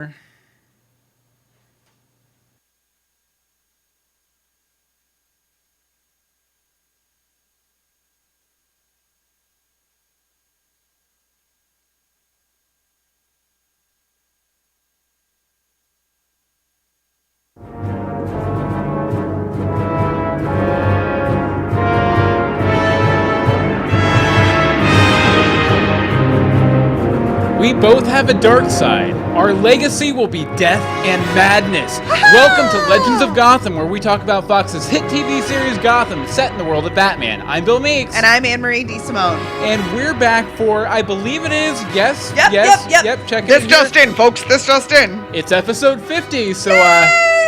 We both have a dark side. Our legacy will be death and madness. Welcome to Legends of Gotham, where we talk about Fox's hit TV series Gotham, set in the world of Batman. I'm Bill Meeks. And I'm Anne-Marie DeSimone. And we're back for, I believe it is, yes? Yep. Check it This just in, folks. This just in. It's episode 50, so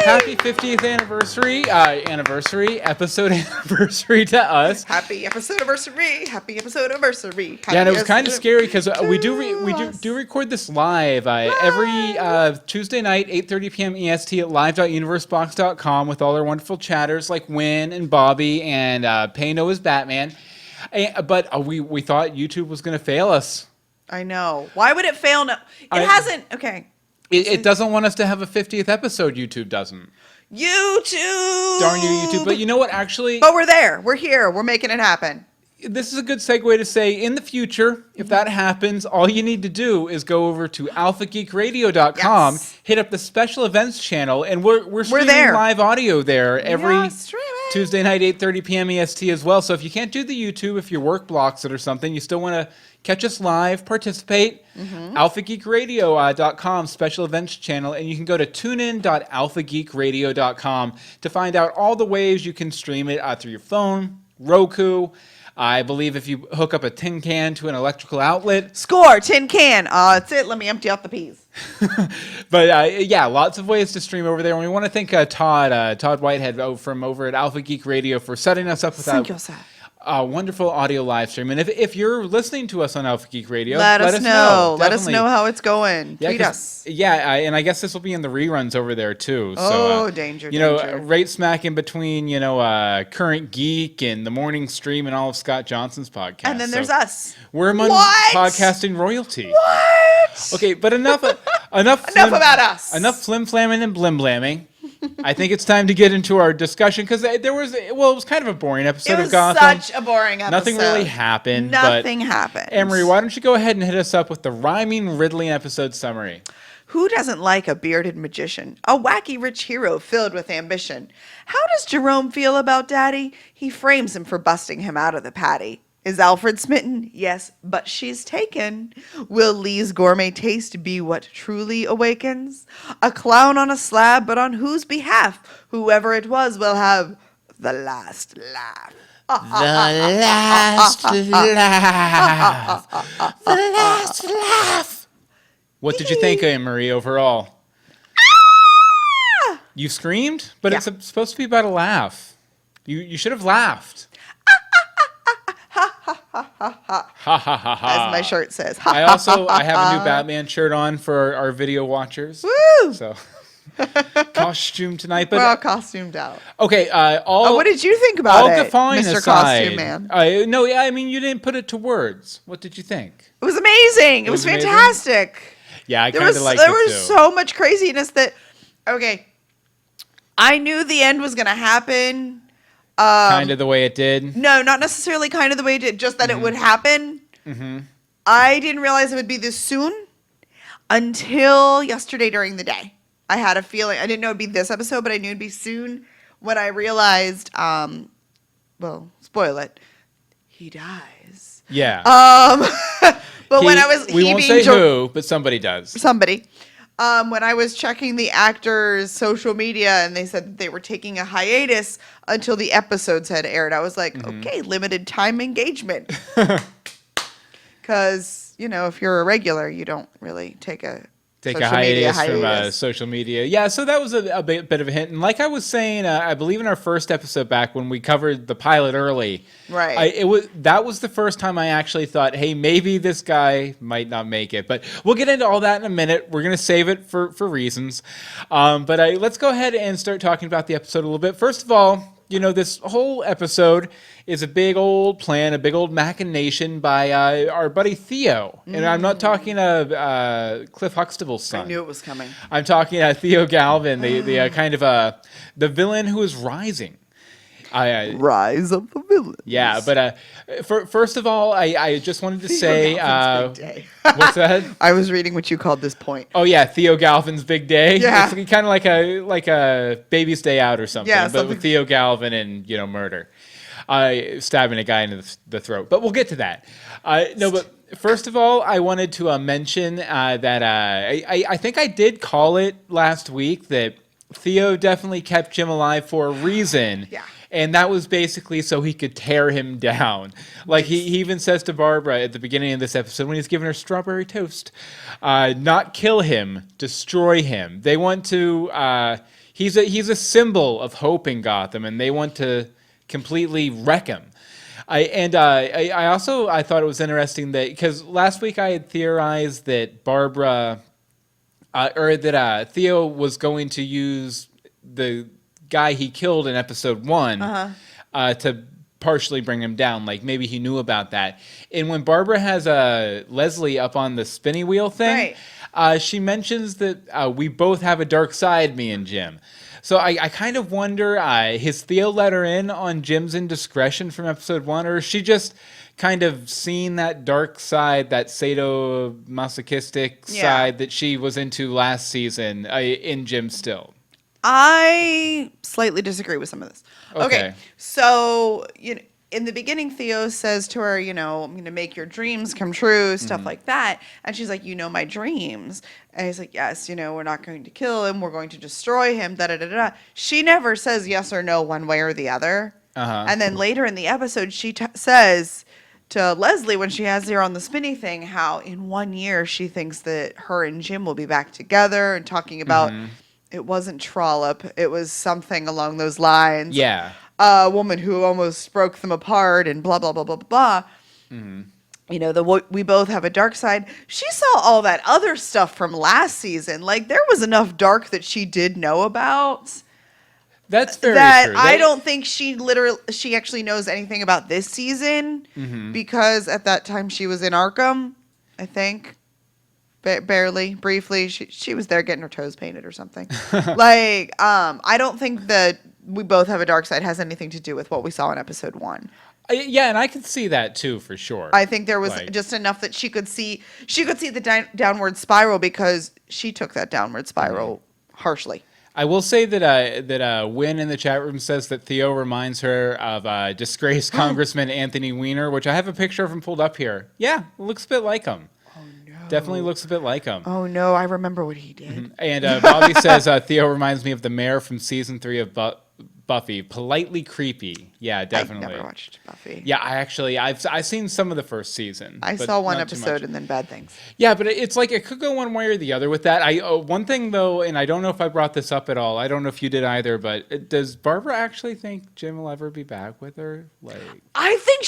happy 50th anniversary, episode anniversary to us. Happy episode anniversary. Happy episode anniversary. Yeah, and it was kind of scary because we do record this live every Tuesday night, 8:30 p.m. EST at live.universebox.com with all our wonderful chatters like Win and Bobby and Payno as Batman. But we thought YouTube was going to fail us. I know. Why would it fail? No, it hasn't. Okay. It doesn't want us to have a 50th episode. YouTube doesn't. YouTube. Darn you, YouTube. But you know what, actually? But we're there. We're here. We're making it happen. This is a good segue to say, in the future, if that happens, all you need to do is go over to alphageekradio.com, hit up the special events channel, and we're streaming live audio there every Tuesday night, 8:30 p.m. EST as well. So if you can't do the YouTube, if your work blocks it or something, you still want to catch us live, participate, alphageekradio.com, special events channel, and you can go to tunein.alphageekradio.com to find out all the ways you can stream it through your phone, Roku. I believe if you hook up a tin can to an electrical outlet. Score, tin can. That's it. Let me empty out the peas. But yeah, lots of ways to stream over there. And we want to thank Todd Whitehead from over at Alpha Geek Radio for setting us up with a wonderful audio live stream. And if you're listening to us on Alpha Geek Radio, let us know. Let us know how it's going. Tweet us. Yeah, and I guess this will be in the reruns over there too. Oh, so, danger. Right smack in between, Current Geek and the morning stream and all of Scott Johnson's podcasts. And then there's us. We're among podcasting royalty. What? Okay, but enough about us. Enough flim-flamming and blim-blamming. I think it's time to get into our discussion because it was kind of a boring episode of Gotham. It was such a boring episode. Nothing really happened. Nothing happened. Anne-Marie, why don't you go ahead and hit us up with the rhyming Ridley episode summary? Who doesn't like a bearded magician? A wacky rich hero filled with ambition. How does Jerome feel about Daddy? He frames him for busting him out of the paddy. Is Alfred smitten? Yes, but she's taken. Will Lee's gourmet taste be what truly awakens? A clown on a slab, but on whose behalf? Whoever it was will have the last laugh. The last laugh. The last laugh. What did you think, Anne-Marie, overall? You screamed? But it's supposed to be about a laugh. You should have laughed. As my shirt says. I have a new Batman shirt on for our video watchers. Woo! So costume tonight, but we're all costumed out. Okay. What did you think about it, Mr. Costume Man? You didn't put it to words. What did you think? It was amazing. It was fantastic. Yeah, I kind of liked it too. There was so much craziness that. Okay, I knew the end was going to happen. Kind of the way it did? No, not necessarily kind of the way it did, just that it would happen. Mm-hmm. I didn't realize it would be this soon until yesterday during the day. I had a feeling. I didn't know it would be this episode, but I knew it would be soon when I realized, well, spoil it, he dies. Yeah. But when I was... We won't say who, but somebody does. Somebody. When I was checking the actors' social media and they said that they were taking a hiatus until the episodes had aired, I was like, okay, limited time engagement. Because, if you're a regular, you don't really take a hiatus from social media. Yeah, so that was a bit of a hint. And like I was saying, I believe in our first episode back when we covered the pilot early, right? That was the first time I actually thought, hey, maybe this guy might not make it. But we'll get into all that in a minute. We're going to save it for reasons. But let's go ahead and start talking about the episode a little bit. First of all, this whole episode is a big old plan, a big old machination by our buddy Theo. And I'm not talking Cliff Huxtable's son. I knew it was coming. I'm talking Theo Galvin, the kind of the villain who is rising. Rise of the villains. Yeah, but first of all, I just wanted to say... Galvin's big day. What's that? I was reading what you called this point. Oh, yeah, Theo Galvin's big day. Yeah. It's kind of like a baby's day out or something, Yeah, but with Theo Galvin and, murder. Stabbing a guy in the throat. But we'll get to that. No, but first of all, I wanted to mention that I think I did call it last week that Theo definitely kept Jim alive for a reason. Yeah. And that was basically so he could tear him down. Like he even says to Barbara at the beginning of this episode when he's giving her strawberry toast, not kill him, destroy him. They want to, he's a symbol of hope in Gotham, and they want to completely wreck him. I also thought it was interesting that, because last week I had theorized that Barbara, or that Theo was going to use the guy he killed in episode 1 to partially bring him down. Like maybe he knew about that. And when Barbara has Leslie up on the spinny wheel thing, she mentions that we both have a dark side, me and Jim. So I kind of wonder, has Theo let her in on Jim's indiscretion from episode 1, or is she just kind of seen that dark side, that sadomasochistic side that she was into last season in Jim still? I slightly disagree with some of this. Okay. So, in the beginning, Theo says to her, I'm going to make your dreams come true, stuff like that. And she's like, my dreams. And he's like, yes, we're not going to kill him. We're going to destroy him. Da-da-da-da. She never says yes or no one way or the other. And then later in the episode, she says to Leslie when she has her on the spinny thing, how in 1 year she thinks that her and Jim will be back together, and talking about... It wasn't Trollop. It was something along those lines. Yeah. A woman who almost broke them apart and blah, blah, blah, blah, blah. We both have a dark side. She saw all that other stuff from last season. Like, there was enough dark that she did know about. That's very true. I don't think she actually knows anything about this season because at that time she was in Arkham, I think. Barely, briefly. She was there getting her toes painted or something. I don't think that we both have a dark side has anything to do with what we saw in episode 1. Yeah, and I could see that too, for sure. I think there was just enough that she could see the downward spiral because she took that downward spiral harshly. I will say that Wynn in the chat room says that Theo reminds her of disgraced Congressman Anthony Weiner, which I have a picture of him pulled up here. Yeah, looks a bit like him. Definitely looks a bit like him. Oh, no. I remember what he did. And Bobby says Theo reminds me of the mayor from season 3 of Buffy. Politely creepy. Yeah, definitely. I never watched Buffy. Yeah, I've seen some of the first season. I saw one episode and then bad things. Yeah, but it's like it could go one way or the other with that. One thing, though, and I don't know if I brought this up at all. I don't know if you did either, but does Barbara actually think Jim will ever be back with her? I think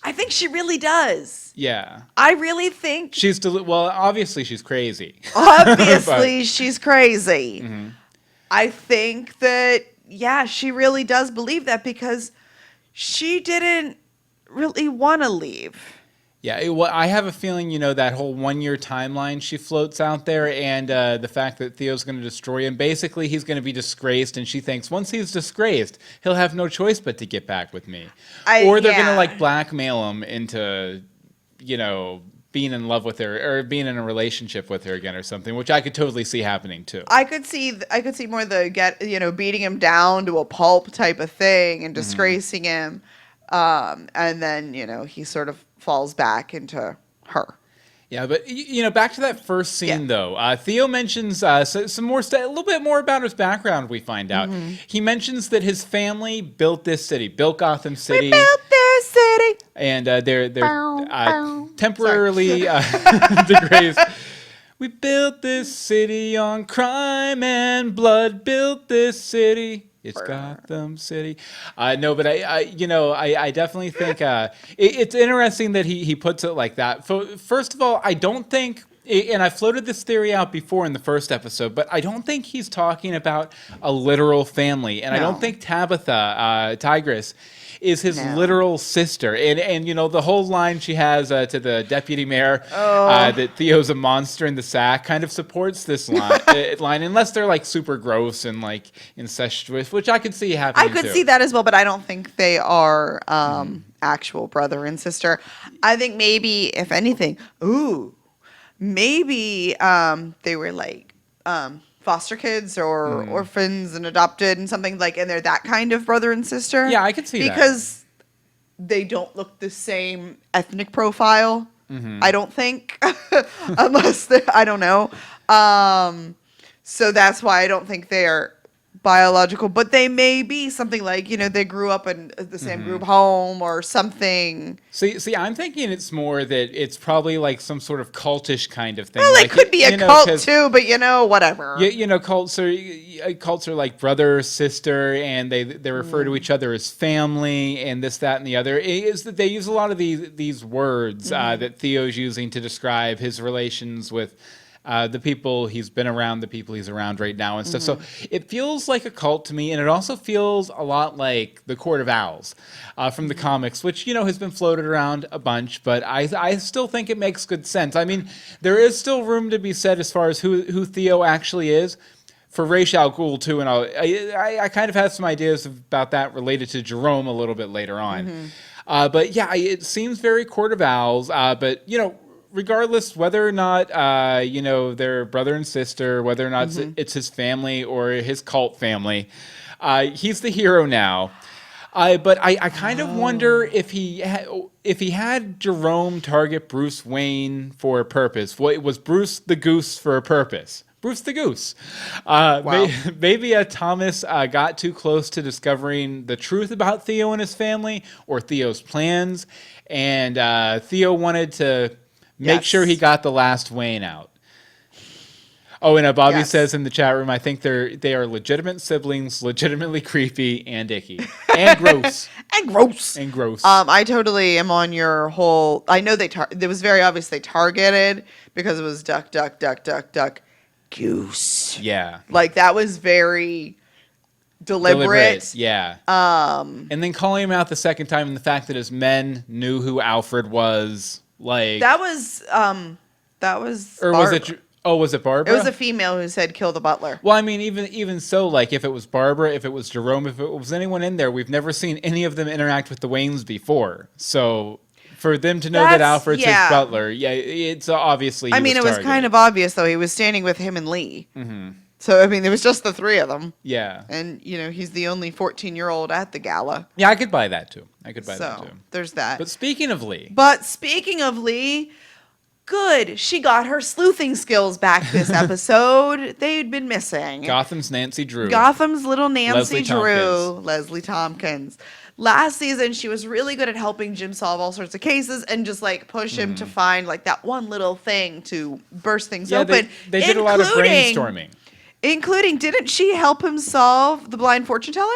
I think she really does. Yeah. I really think... obviously she's crazy. Obviously she's crazy. I think that, she really does believe that because she didn't really want to leave. Yeah, I have a feeling, that whole 1 year timeline she floats out there, and the fact that Theo's going to destroy him. Basically, he's going to be disgraced, and she thinks once he's disgraced, he'll have no choice but to get back with me. Or they're going to blackmail him into, being in love with her or being in a relationship with her again or something, which I could totally see happening too. I could see more beating him down to a pulp type of thing and disgracing him, and then he sort of falls back into her. Yeah, but back to that first scene though. Theo mentions a little bit more about his background. We find out he mentions that his family built this city, built Gotham City. We built this city, and they're temporarily degraded. We built this city on crime and blood. Built this city. It's Gotham City. No, but I definitely think it's interesting that he puts it like that. First of all, I don't think And I floated this theory out before in the first episode, but I don't think he's talking about a literal family. And I don't think Tabitha, Tigress, is his literal sister. And you know, the whole line she has to the deputy mayor that Theo's a monster in the sack kind of supports this line, unless they're like super gross and like incestuous, which I could see happening. I could see that as well, but I don't think they are actual brother and sister. I think maybe, if anything, maybe they were like foster kids or orphans and adopted and something like, and they're that kind of brother and sister. Yeah, I could see that. Because they don't look the same ethnic profile, I don't think, unless I don't know. So that's why I don't think they are biological, but they may be something like, you know, they grew up in the same group home or something. See, I'm thinking it's more that it's probably like some sort of cultish kind of thing. Well, like, it could be a cult too, but you know, whatever. You know, cults are like brother, sister, and they refer to each other as family, and this, that, and the other. Is that they use a lot of these words that Theo's using to describe his relations with the people he's been around, the people he's around right now and stuff. So it feels like a cult to me, and it also feels a lot like the Court of Owls from the comics, which, you know, has been floated around a bunch, but I still think it makes good sense. I mean, there is still room to be said as far as who Theo actually is for Ra's al Ghul, too, and I kind of have some ideas about that related to Jerome a little bit later on. But yeah, it seems very Court of Owls, but, you know, regardless whether or not, you know, they're brother and sister, whether or not it's his family or his cult family, he's the hero now. But I kind of wonder if he had Jerome target Bruce Wayne for a purpose. Was Bruce the Goose for a purpose? Bruce the Goose. Maybe Thomas got too close to discovering the truth about Theo and his family or Theo's plans, and Theo wanted to make sure he got the last Wayne out. Oh, and Bobby says in the chat room, I think they are legitimate siblings, legitimately creepy and icky. And gross. And gross. I totally am on your whole... I know it was very obvious they targeted because it was duck, duck, duck, duck, duck, goose. Yeah. Like, that was very deliberate. Yeah. And then calling him out the second time and the fact that his men knew who Alfred was... Like that was or was it? Oh, was it Barbara? It was a female who said kill the butler. Well, I mean, even so, like if it was Barbara, if it was Jerome, if it was anyone in there, we've never seen any of them interact with the Waynes before. So for them to know that Alfred's his butler, it's obviously. I mean, it was kind of obvious though. He was standing with him and Lee. So I mean, there was just the three of them. Yeah. And you know, he's the only 14-year-old at the gala. Yeah, I could buy that too. So there's that. But speaking of Lee, good. She got her sleuthing skills back this episode. They'd been missing. Gotham's Nancy Drew. Gotham's little Nancy Drew. Leslie Tompkins. Last season, she was really good at helping Jim solve all sorts of cases and just like push him to find like that one little thing to burst things open. They did a lot of brainstorming. Including, didn't she help him solve the blind fortune teller?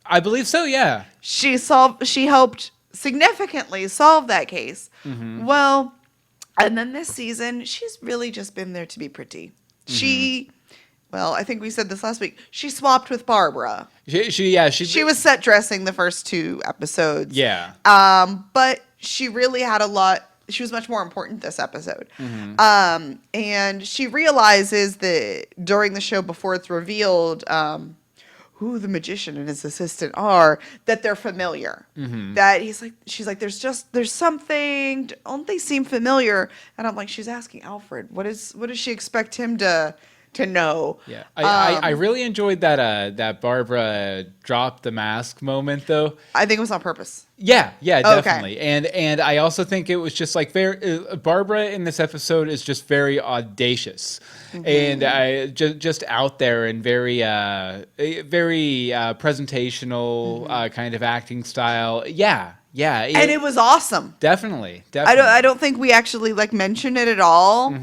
I believe so, yeah. She helped significantly solve that case. Well, and then this season, she's really just been there to be pretty. I think we said this last week. She swapped with Barbara. She was set dressing the first 2 episodes. Yeah. But she really had a lot. She was much more important this episode. And she realizes that during the show, before it's revealed who the magician and his assistant are, that they're familiar. That she's like, there's something, don't they seem familiar? And I'm like, she's asking Alfred, what does she expect him to know? Yeah. I really enjoyed that Barbara dropped the mask moment though. I think it was on purpose. Yeah, definitely. Okay. And I also think it was just like Barbara in this episode is just very audacious and just out there and very presentational kind of acting style. Yeah. And it was awesome. Definitely. I don't think we actually like mentioned it at all.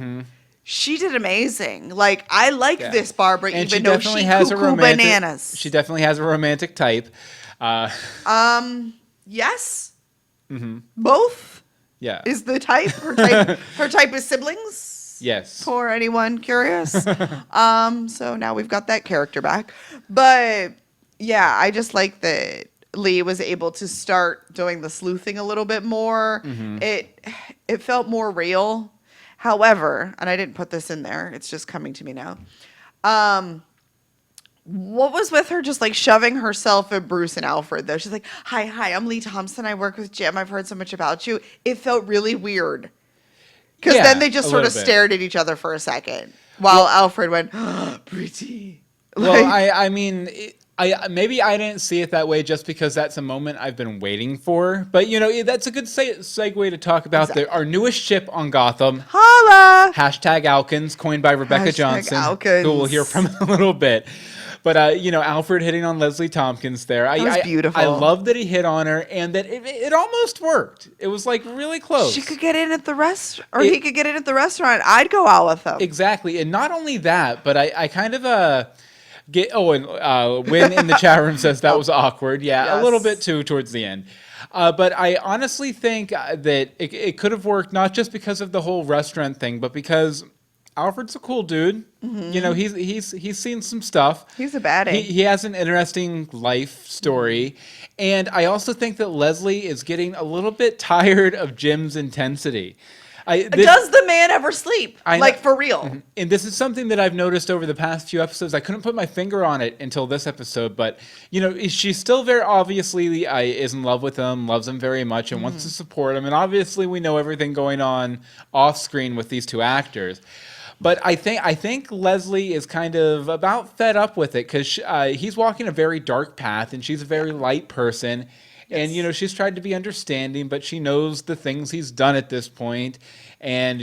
She did amazing. Like, I like this Barbara, and even though she cuckoo bananas. She definitely has a romantic type. Yes. Both. Yeah. Is the type her type? Her type is siblings. Yes. For anyone curious. So now we've got that character back. But yeah, I just like that Lee was able to start doing the sleuthing a little bit more. It felt more real. However, and I didn't put this in there, it's just coming to me now. What was with her just like shoving herself at Bruce and Alfred though? She's like, hi, I'm Lee Thompson. I work with Jim. I've heard so much about you. It felt really weird. Because then they just sort of stared at each other for a second while Alfred went, pretty. Well, I mean, maybe I didn't see it that way just because that's a moment I've been waiting for. But, that's a good segue to talk about our newest ship on Gotham. Holla! #Alkins, coined by Rebecca Johnson, Alkins. who we'll hear from in a little bit. But, Alfred hitting on Leslie Tompkins there. That was beautiful. I love that he hit on her and that it almost worked. It was, like, really close. She could get in at the restaurant, or he could get in at the restaurant. I'd go out with him. Exactly. And not only that, but I kind of... Win in the chat room says that was awkward. Yeah, yes. A little bit too towards the end. But I honestly think that it could have worked not just because of the whole restaurant thing, but because Alfred's a cool dude. Mm-hmm. He's seen some stuff. He's a baddie. He has an interesting life story. And I also think that Leslie is getting a little bit tired of Jim's intensity. Does the man ever sleep? Like, for real? And this is something that I've noticed over the past few episodes. I couldn't put my finger on it until this episode, but, she's still very obviously is in love with him, loves him very much, and wants to support him. And obviously we know everything going on off screen with these two actors. But I think Leslie is kind of about fed up with it because he's walking a very dark path, and she's a very light person. Yes. And, she's tried to be understanding, but she knows the things he's done at this point. And,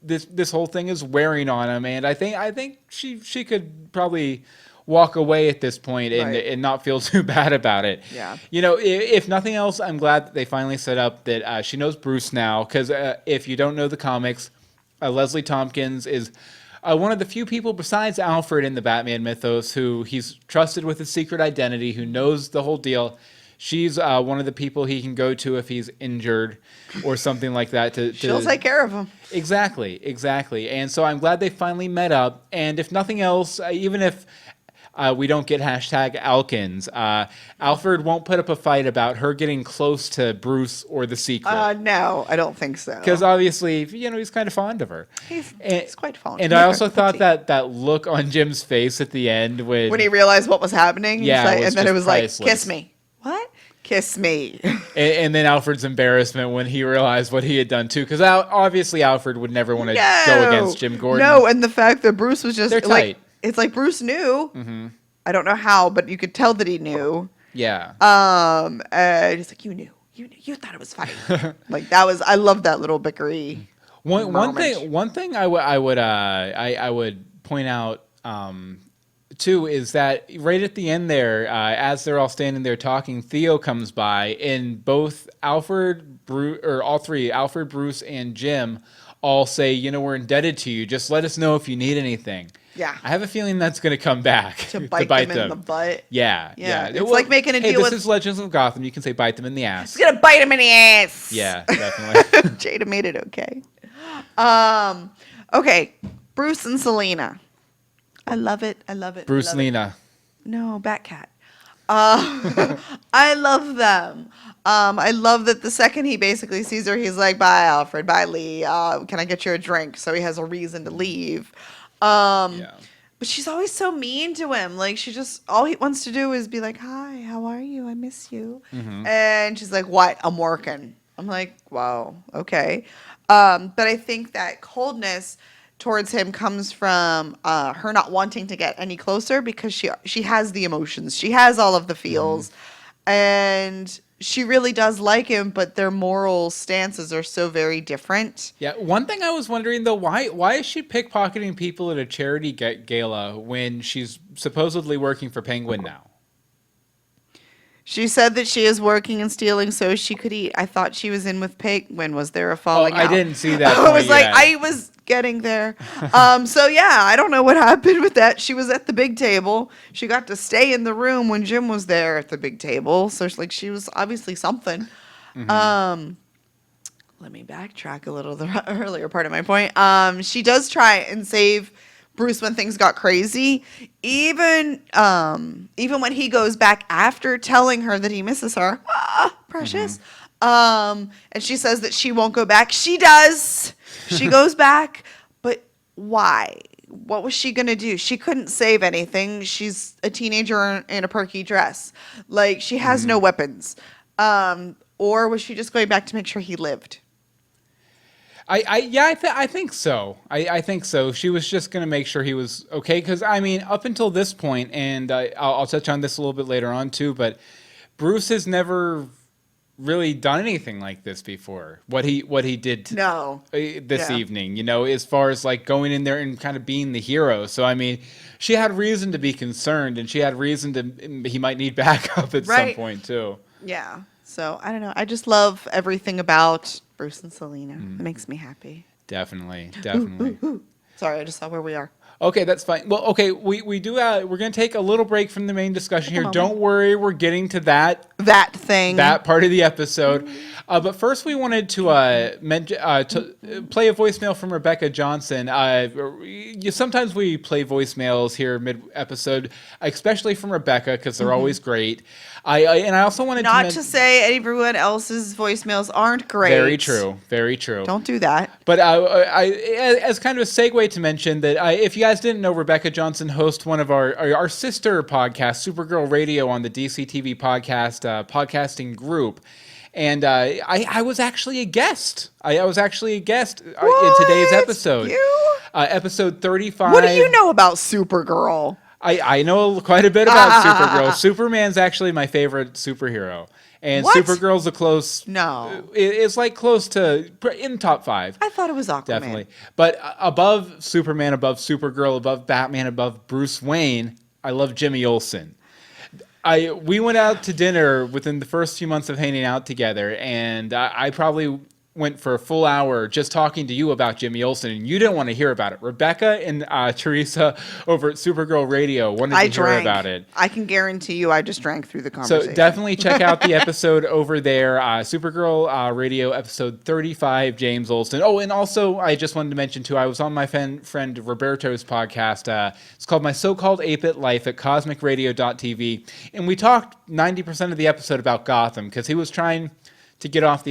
this whole thing is wearing on him. And I think she could probably walk away at this point and not feel too bad about it. Yeah. If nothing else, I'm glad that they finally set up that she knows Bruce now. Because if you don't know the comics, Leslie Tompkins is... one of the few people besides Alfred in the Batman mythos who he's trusted with his secret identity, who knows the whole deal. She's one of the people he can go to if he's injured or something like that. She'll take care of him. Exactly. And so I'm glad they finally met up. And if nothing else, even if we don't get #Alkins, Alfred won't put up a fight about her getting close to Bruce or the secret. No, I don't think so. Because obviously, he's kind of fond of her. He's quite fond of her. And I also thought that look on Jim's face at the end when he realized what was happening. Yeah, and then it was priceless. Like, kiss me. What? Kiss me. and then Alfred's embarrassment when he realized what he had done too. Because obviously Alfred would never want to go against Jim Gordon. No, and the fact that Bruce was just... They're tight. It's like Bruce knew. Mm-hmm. I don't know how, but you could tell that he knew. Yeah. And he's like, you knew. You thought it was funny. Like, that was... I love that little bickery One thing I would point out... too, is that right at the end there, as they're all standing there talking, Theo comes by, and both Alfred, Bruce, and Jim all say, we're indebted to you. Just let us know if you need anything. Yeah. I have a feeling that's going to come back. To bite them in the butt. Yeah. It's like making a deal with... this is Legends of Gotham. You can say bite them in the ass. It's going to bite them in the ass. Yeah, definitely. Jada made it okay. Okay, Bruce and Selena. I love it. Bruce Lena. No, Batcat. I love them. I love that the second he basically sees her, he's like, bye, Alfred. Bye, Lee. Can I get you a drink? So he has a reason to leave. But she's always so mean to him. Like, all he wants to do is be like, hi, how are you? I miss you. Mm-hmm. And she's like, what? I'm working. I'm like, wow, okay. But I think that coldness towards him comes from her not wanting to get any closer because she has the emotions. She has all of the feels. Mm-hmm. And she really does like him, but their moral stances are so very different. Yeah, one thing I was wondering, though, why is she pickpocketing people at a charity gala when she's supposedly working for Penguin now? She said that she is working and stealing so she could eat. I thought she was in with Penguin. Was there a falling out? I didn't see that. I was getting there. So yeah, I don't know what happened with that. She was at the big table. She got to stay in the room when Jim was there at the big table. So she was obviously something. Mm-hmm. let me backtrack a little, the earlier part of my point. She does try and save Bruce when things got crazy. Even when he goes back after telling her that he misses her. Precious. And she says that she won't go back. She does. She goes back. But why? What was she going to do? She couldn't save anything. She's a teenager in a perky dress. Like, she has no weapons. Or was she just going back to make sure he lived? I think so. I think so. She was just going to make sure he was okay. Because, I mean, up until this point, and I'll touch on this a little bit later on, too, but Bruce has never really done anything like this before. What he did this evening, you know, as far as like going in there and kind of being the hero. So I mean, she had reason to be concerned, and she had reason to he might need backup at some point too. Yeah. So I don't know. I just love everything about Bruce and Selena. It makes me happy. Definitely. Sorry, I just saw where we are. Okay, that's fine. Well, okay, we do. We're going to take a little break from the main discussion here. Don't worry, we're getting to that part of the episode. But first, we wanted to play a voicemail from Rebecca Johnson. Sometimes we play voicemails here mid-episode, especially from Rebecca, because they're always great. I also wanted to say everyone else's voicemails aren't great. Very true. Very true. Don't do that. But as kind of a segue to mention that if you guys didn't know, Rebecca Johnson hosts one of our sister podcasts, Supergirl Radio, on the DCTV podcasting group. And I was actually a guest. I was actually a guest in today's episode. Episode 35. What do you know about Supergirl? I know quite a bit about Supergirl. Superman's actually my favorite superhero. And Supergirl's a close... No. It's like close to... in top 5. I thought it was Aquaman. Definitely. But above Superman, above Supergirl, above Batman, above Bruce Wayne, I love Jimmy Olsen. We went out to dinner within the first few months of hanging out together, and I probably went for a full hour just talking to you about Jimmy Olsen, and you didn't want to hear about it. Rebecca and Teresa over at Supergirl Radio wanted to hear about it. I can guarantee you I just drank through the conversation. So definitely check out the episode over there, Supergirl Radio episode 35, James Olsen. Oh, and also I just wanted to mention too, I was on my friend Roberto's podcast. It's called My So-Called 8-Bit Life at cosmicradio.tv, and we talked 90% of the episode about Gotham, because he was trying to get off the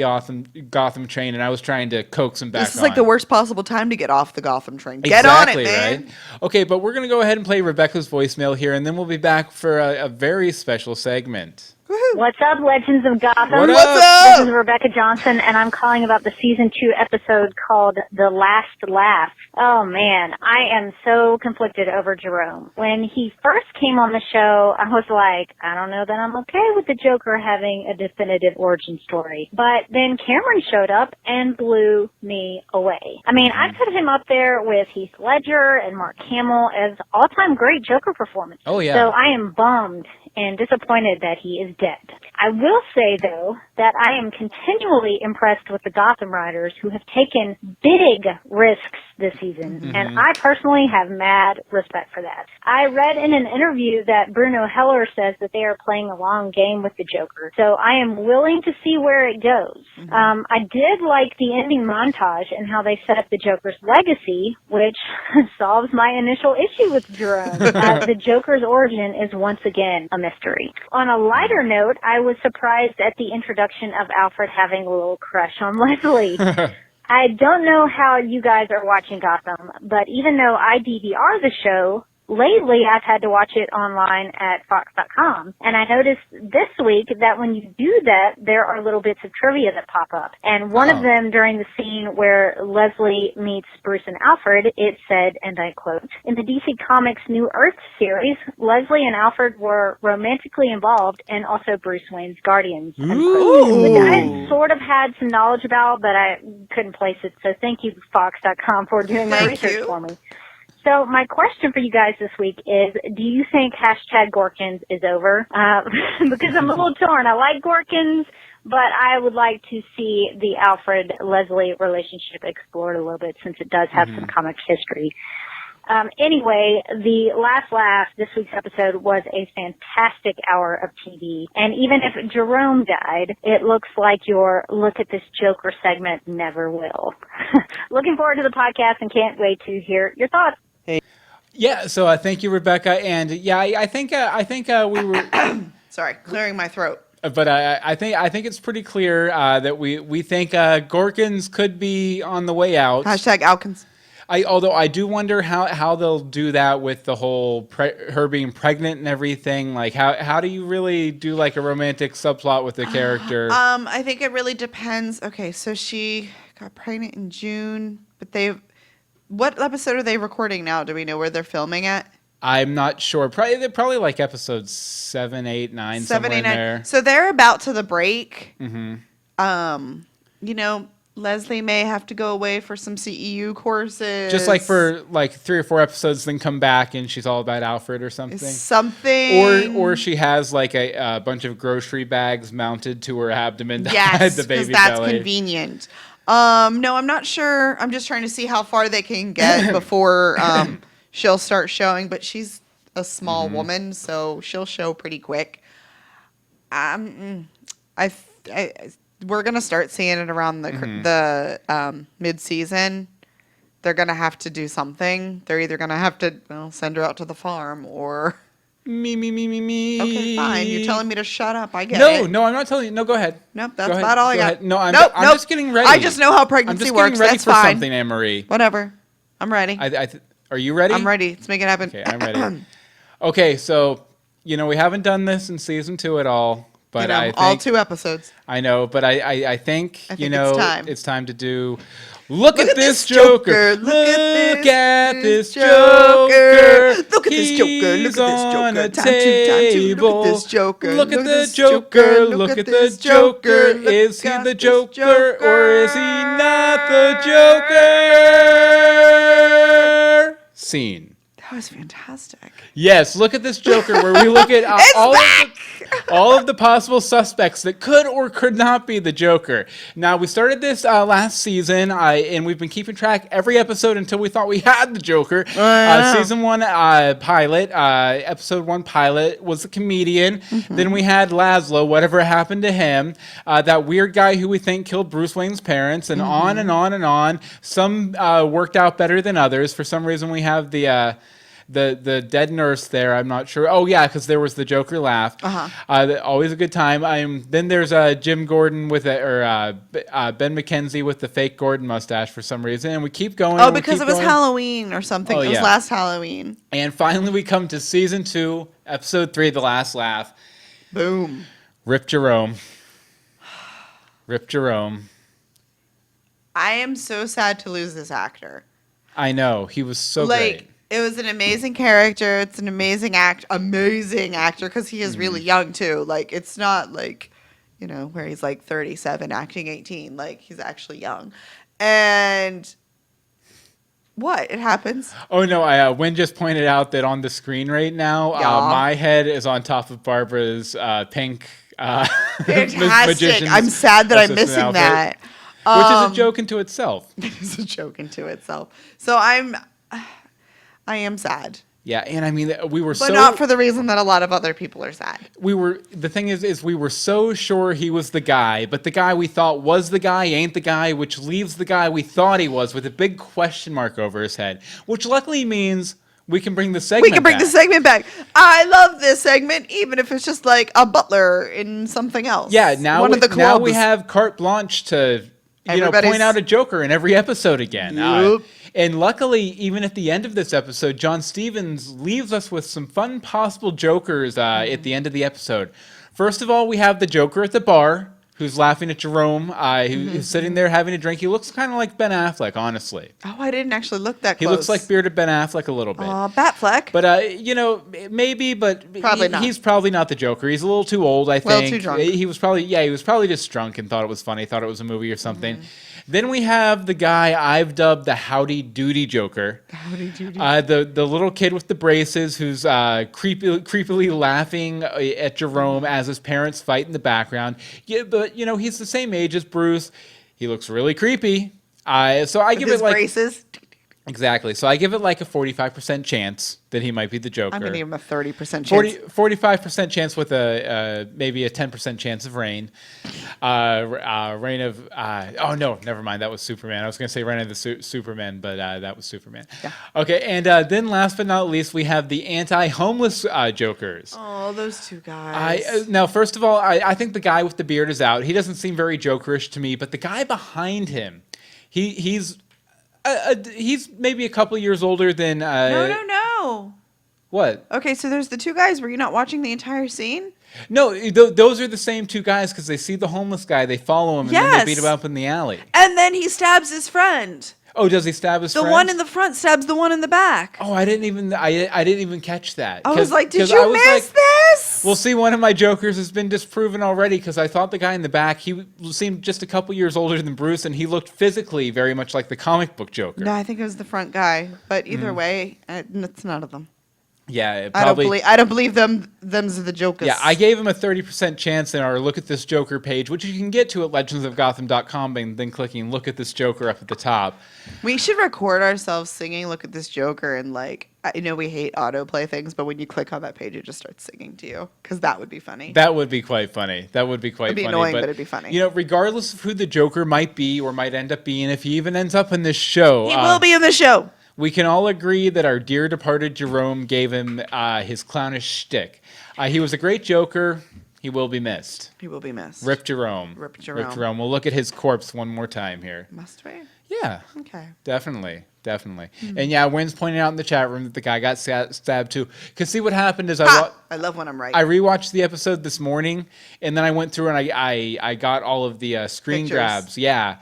Gotham train, and I was trying to coax him back on. This is like the worst possible time to get off the Gotham train. Get on it, man. Right? Okay, but we're going to go ahead and play Rebecca's voicemail here, and then we'll be back for a very special segment. What's up, Legends of Gotham? What's up? This is Rebecca Johnson, and I'm calling about the Season 2 episode called The Last Laugh. Oh, man, I am so conflicted over Jerome. When he first came on the show, I was like, I don't know that I'm okay with the Joker having a definitive origin story. But then Cameron showed up and blew me away. I mean, I put him up there with Heath Ledger and Mark Hamill as all-time great Joker performance. Oh, yeah. So I am bummed and disappointed that he is dead. I will say, though, that I am continually impressed with the Gotham writers who have taken big risks this season, and I personally have mad respect for that. I read in an interview that Bruno Heller says that they are playing a long game with the Joker, so I am willing to see where it goes. I did like the ending montage and how they set up the Joker's legacy, which solves my initial issue with Jerome. The Joker's origin is once again a mystery. On a lighter note, I was surprised at the introduction of Alfred having a little crush on Leslie. I don't know how you guys are watching Gotham, but even though I DVR the show, lately I've had to watch it online at Fox.com, and I noticed this week that when you do that, there are little bits of trivia that pop up. And one of them during the scene where Leslie meets Bruce and Alfred, it said, and I quote, "In the DC Comics New Earth series, Leslie and Alfred were romantically involved and also Bruce Wayne's guardians." Which I sort of had some knowledge about, but I couldn't place it. So thank you, Fox.com, for doing my research for me. So my question for you guys this week is, do you think #Gorkins is over? Because I'm a little torn. I like Gorkins, but I would like to see the Alfred-Leslie relationship explored a little bit since it does have some comic history. Anyway, the last laugh, this week's episode, was a fantastic hour of TV. And even if Jerome died, it looks like your Look at This Joker segment never will. Looking forward to the podcast and can't wait to hear your thoughts. Yeah, so thank you, Rebecca. And yeah, I think we were... Sorry, clearing my throat. But I think it's pretty clear that we think Gorkins could be on the way out. Hashtag Alkins. Although I do wonder how they'll do that with the whole her being pregnant and everything. Like how do you really do like a romantic subplot with the character? I think it really depends. Okay, so she got pregnant in June, but what episode are they recording now? Do we know where they're filming at? I'm not sure. Probably like episodes 7, 8, 9, 7, 8, 9. There. So they're about to the break. Mm-hmm. Leslie may have to go away for some CEU courses. Just like for like 3 or 4 episodes, then come back and she's all about Alfred or something. Or she has like a bunch of grocery bags mounted to her abdomen to hide yes, the baby because that's belly. convenient. No, I'm not sure. I'm just trying to see how far they can get before she'll start showing. But she's a small woman, so she'll show pretty quick. We're gonna start seeing it around the mid-season. They're gonna have to do something. They're either gonna have to send her out to the farm or Me. okay, fine. You're telling me to shut up. I get it. No, I'm not telling you. No, go ahead. Nope, that's about all I got. Ahead. No, I'm Nope. just getting ready. I just know how pregnancy I'm just works. getting ready That's for fine. something, Anne-Marie. Whatever. I'm ready. Are you ready? I'm ready. Let's make it happen. Okay, I'm ready. Okay, so we haven't done this in season 2 at all. But I think, all 2 episodes. I know, but I think it's time to do. Look at this Joker! Look at this Joker! Look at this Joker! Look at this On Joker! a Time to look at this Joker! Look at the Joker! Look at the Joker! Is he the Joker or is he not the Joker? Scene. That was fantastic. Yes, look at this Joker, where we look at all of the possible suspects that could or could not be the Joker. Now, we started this last season, and we've been keeping track every episode until we thought we had the Joker. Season 1 pilot, episode 1 pilot was the comedian. Mm-hmm. Then we had Laszlo, whatever happened to him, that weird guy who we think killed Bruce Wayne's parents, and on and on and on. Some worked out better than others. For some reason, we have the dead nurse there. I'm not sure. Oh yeah, because there was the Joker laugh. Always a good time. Then there's Jim Gordon with Ben McKenzie with the fake Gordon mustache for some reason, and we keep going. Oh, because it was Halloween or something. Oh, it was last Halloween. And finally, we come to season 2, episode 3, the last laugh. Boom. Rip Jerome. Rip Jerome. I am so sad to lose this actor. I know, he was so great. It was an amazing character. It's an amazing actor because he is really young too. Like it's not like, where he's like 37 acting 18. Like he's actually young. And what? It happens. Oh no, Wynn just pointed out that on the screen right now, my head is on top of Barbara's pink fantastic. I'm sad that I'm missing outfit, that. Which is a joke into itself. It is a joke into itself. So I am sad. Yeah, and I mean, but not for the reason that a lot of other people are sad. The thing is we were so sure he was the guy, but the guy we thought was the guy ain't the guy, which leaves the guy we thought he was with a big question mark over his head, which luckily means we can bring the segment back. I love this segment, even if it's just like a butler in something else. Yeah, now we have carte blanche to point out a Joker in every episode again. Yep. And luckily, even at the end of this episode, John Stevens leaves us with some fun possible Jokers at the end of the episode. First of all, we have the Joker at the bar, who's laughing at Jerome, who's sitting there having a drink. He looks kind of like Ben Affleck, honestly. Oh, I didn't actually look that close. He looks like bearded Ben Affleck a little bit. Batfleck. But, maybe, but probably not. He's probably not the Joker. He's a little too old, I think. A little too drunk. He was probably just drunk and thought it was funny, thought it was a movie or something. Then we have the guy I've dubbed the Howdy Doody Joker. Howdy Doody. The little kid with the braces who's creepily laughing at Jerome as his parents fight in the background. Yeah, but, he's the same age as Bruce. He looks really creepy. So I give it like... braces? Exactly. So I give it like a 45% chance that he might be the Joker. I'm going to give him a 30% chance. 45% chance with maybe a 10% chance of rain. Reign of... oh, no, never mind. That was Superman. I was going to say Reign of the Superman, but that was Superman. Yeah. Okay, and then last but not least, we have the anti-homeless Jokers. Oh, those two guys. Now, first of all, I think the guy with the beard is out. He doesn't seem very Jokerish to me, but the guy behind him, he's maybe a couple years older than... No. What? Okay, so there's the two guys. Were you not watching the entire scene? No, those are the same two guys because they see the homeless guy, they follow him, and then they beat him up in the alley. And then he stabs his friend. Oh, does he stab his friend? The one in the front stabs the one in the back. Oh, I didn't even catch that. I was like, did you miss this? Well, see, one of my Jokers has been disproven already because I thought the guy in the back, he seemed just a couple years older than Bruce, and he looked physically very much like the comic book Joker. No, I think it was the front guy. But either way, it's none of them. Yeah, probably. I don't believe them's the Jokers. Yeah, I gave him a 30% chance in our Look at This Joker page, which you can get to at legendsofgotham.com and then clicking Look at This Joker up at the top. We should record ourselves singing Look at This Joker and I know we hate autoplay things, but when you click on that page, it just starts singing to you because that would be funny. That would be quite funny. It'd be annoying, but it'd be funny. You know, regardless of who the Joker might be or might end up being, if he even ends up in this show. He will be in the show. We can all agree that our dear departed Jerome gave him his clownish shtick. He was a great Joker. He will be missed. He will be missed. Rip Jerome. Rip Jerome. Rip Jerome. We'll look at his corpse one more time here. Must we? Yeah. Okay. Definitely. And yeah, Wynn's pointing out in the chat room that the guy got stabbed too. Because see what happened is I love when I'm right. I rewatched the episode this morning, and then I went through and I got all of the screen Pictures. grabs. Yeah.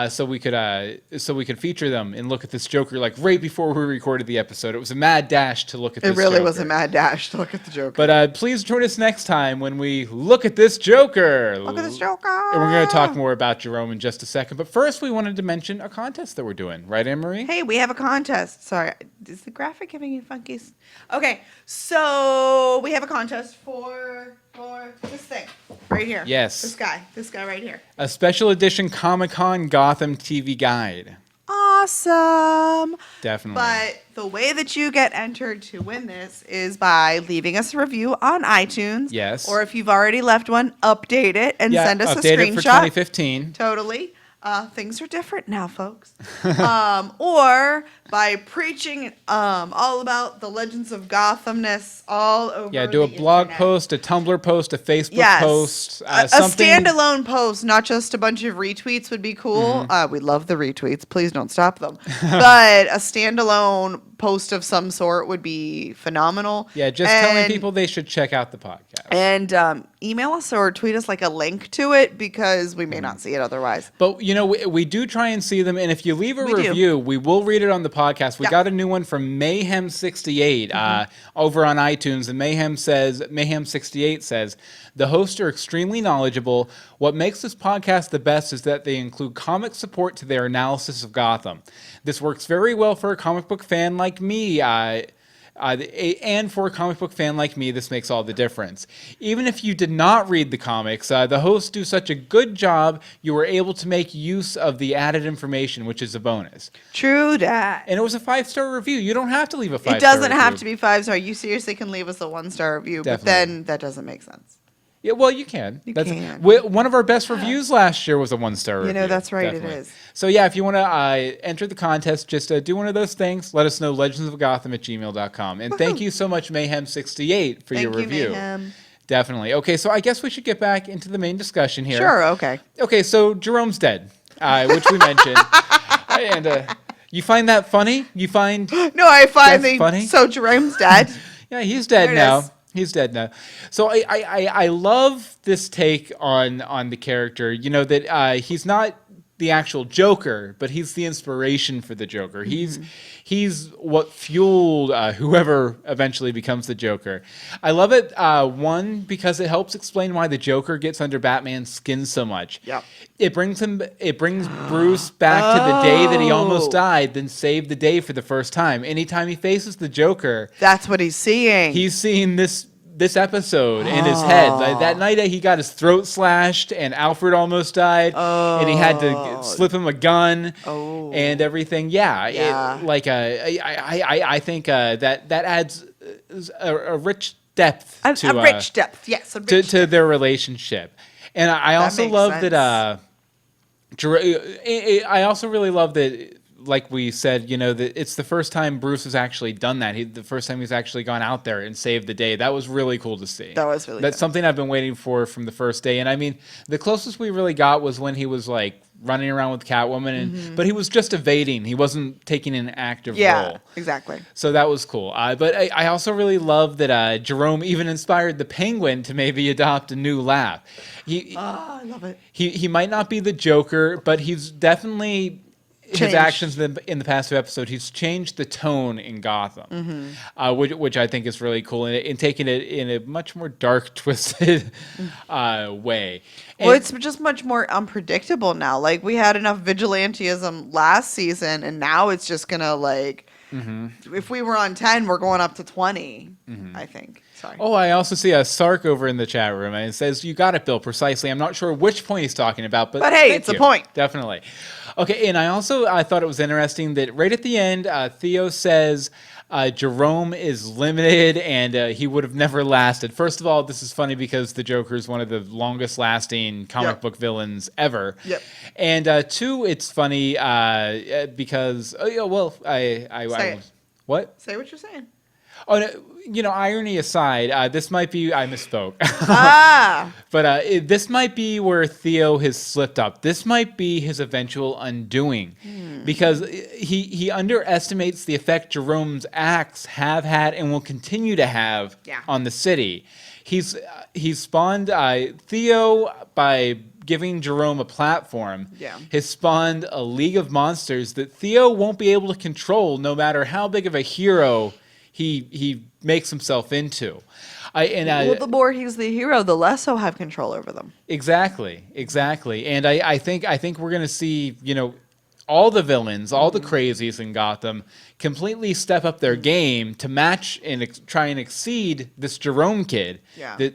So we could feature them and look at this Joker like right before we recorded the episode. It was a mad dash to look at this Joker. It really was a mad dash to look at the Joker. But please join us next time when we look at this Joker. Look at this Joker. And we're going to talk more about Jerome in just a second. But first, we wanted to mention a contest that we're doing. Right, Anne-Marie? Hey, we have a contest. Sorry. Is the graphic giving you funkies? Okay. So we have a contest for this thing right here. Yes. This guy right here. A special edition Comic-Con Gotham TV guide. Awesome. Definitely. But the way that you get entered to win this is by leaving us a review on iTunes. Yes. Or if you've already left one, update it and send us a screenshot. Update it for 2015. Totally. Things are different now, folks. Or by preaching all about the legends of Gothamness all over the do a blog internet. post, a Tumblr post, a Facebook post. A standalone post, not just a bunch of retweets would be cool. We love the retweets. Please don't stop them. But a standalone post of some sort would be phenomenal. Yeah, just telling people they should check out the podcast. And email us or tweet us like a link to it because we may not see it otherwise. But, you know, we do try and see them. And if you leave a review, we will read it on the podcast. We got a new one from Mayhem68 over on iTunes. And Mayhem68 says, the hosts are extremely knowledgeable. What makes this podcast the best is that they include comic support to their analysis of Gotham. This works very well for a comic book fan like me. And for a comic book fan like me, this makes all the difference. Even if you did not read the comics, the hosts do such a good job, you were able to make use of the added information, which is a bonus. True that. And it was a 5-star review. You don't have to leave a 5-star review. It doesn't have to be 5-star. You seriously can leave us a 1-star review, Definitely. But then that doesn't make sense. Yeah, well, you can. You can. One of our best reviews last year was a 1-star review. You know, that's right, Definitely. It is. So, yeah, if you want to enter the contest, just do one of those things. Let us know, legendsofgotham@gmail.com. And thank you so much, Mayhem68, for your review. Mayhem. Definitely. Okay, so I guess we should get back into the main discussion here. Sure, okay. Okay, so Jerome's dead, which we mentioned. And you find that funny? You find No, I find that's funny? So Jerome's dead. Yeah, he's dead There it now. is. He's dead now. So I love this take on the character. You know, that he's not the actual Joker, but he's the inspiration for the Joker. He's what fueled whoever eventually becomes the Joker. I love it, one, because it helps explain why the Joker gets under Batman's skin so much. Yep. It brings Bruce back to the day that he almost died, then saved the day for the first time. Anytime he faces the Joker, That's what he's seeing. he's seeing this this episode in his head. Like, that night he got his throat slashed and Alfred almost died, and he had to slip him a gun and everything. Yeah. I think that adds a rich depth to their relationship. And I also love that. I also really love that. Like we said, that it's the first time Bruce has actually done that. The first time he's actually gone out there and saved the day. That was really cool to see. That's something I've been waiting for from the first day. And I mean, the closest we really got was when he was like running around with Catwoman, but he was just evading. He wasn't taking an active role. Yeah, exactly. So that was cool. But I also really love that Jerome even inspired the Penguin to maybe adopt a new lab. I love it. He might not be the Joker, but he's definitely... His actions in the past 2 episodes, he's changed the tone in Gotham, which I think is really cool, and taking it in a much more dark, twisted way. Well, it's just much more unpredictable now. Like, we had enough vigilantism last season, and now it's just going to, if we were on 10, we're going up to 20, I think. Sorry. Oh, I also see a Sark over in the chat room, and it says, "You got it, Bill, precisely." I'm not sure which point he's talking about, but hey, it's a point. Definitely. Okay, and I thought it was interesting that right at the end, Theo says Jerome is limited and he would have never lasted. First of all, this is funny because the Joker is one of the longest lasting comic book villains ever. Yep. And 2, it's funny because what? Say what you're saying. Oh, no, irony aside, this might be, I misspoke. But this might be where Theo has slipped up. This might be his eventual undoing. Because he underestimates the effect Jerome's acts have had and will continue to have on the city. He's spawned Theo by giving Jerome a platform. Has spawned a league of monsters that Theo won't be able to control no matter how big of a hero he makes himself into. The more he's the hero, the less he'll have control over them. Exactly. And I think we're going to see, all the villains, all the crazies in Gotham completely step up their game to match and try and exceed this Jerome kid that,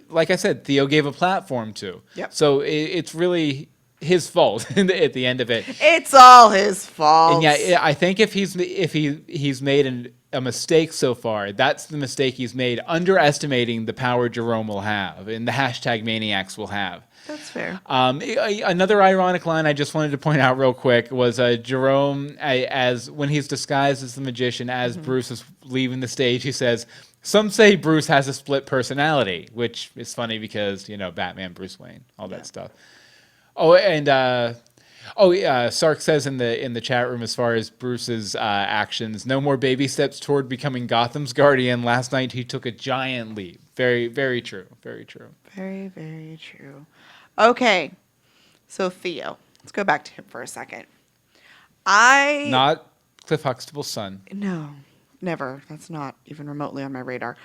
like I said, Theo gave a platform to. Yep. So it's really his fault at the end of it. It's all his fault. And I think if he's made a mistake so far, that's the mistake he's made, underestimating the power Jerome will have and the hashtag maniacs will have. That's fair. Another ironic line I just wanted to point out real quick was Jerome, as when he's disguised as the magician, as Bruce is leaving the stage, he says, "Some say Bruce has a split personality," which is funny because, Batman, Bruce Wayne, all that stuff. Oh, and Sark says in the chat room, as far as Bruce's actions, no more baby steps toward becoming Gotham's guardian. Last night he took a giant leap. Very, very true. Very true. Very, very true. Okay, so Theo. Let's go back to him for a second. Not Cliff Huxtable's son. No, never. That's not even remotely on my radar.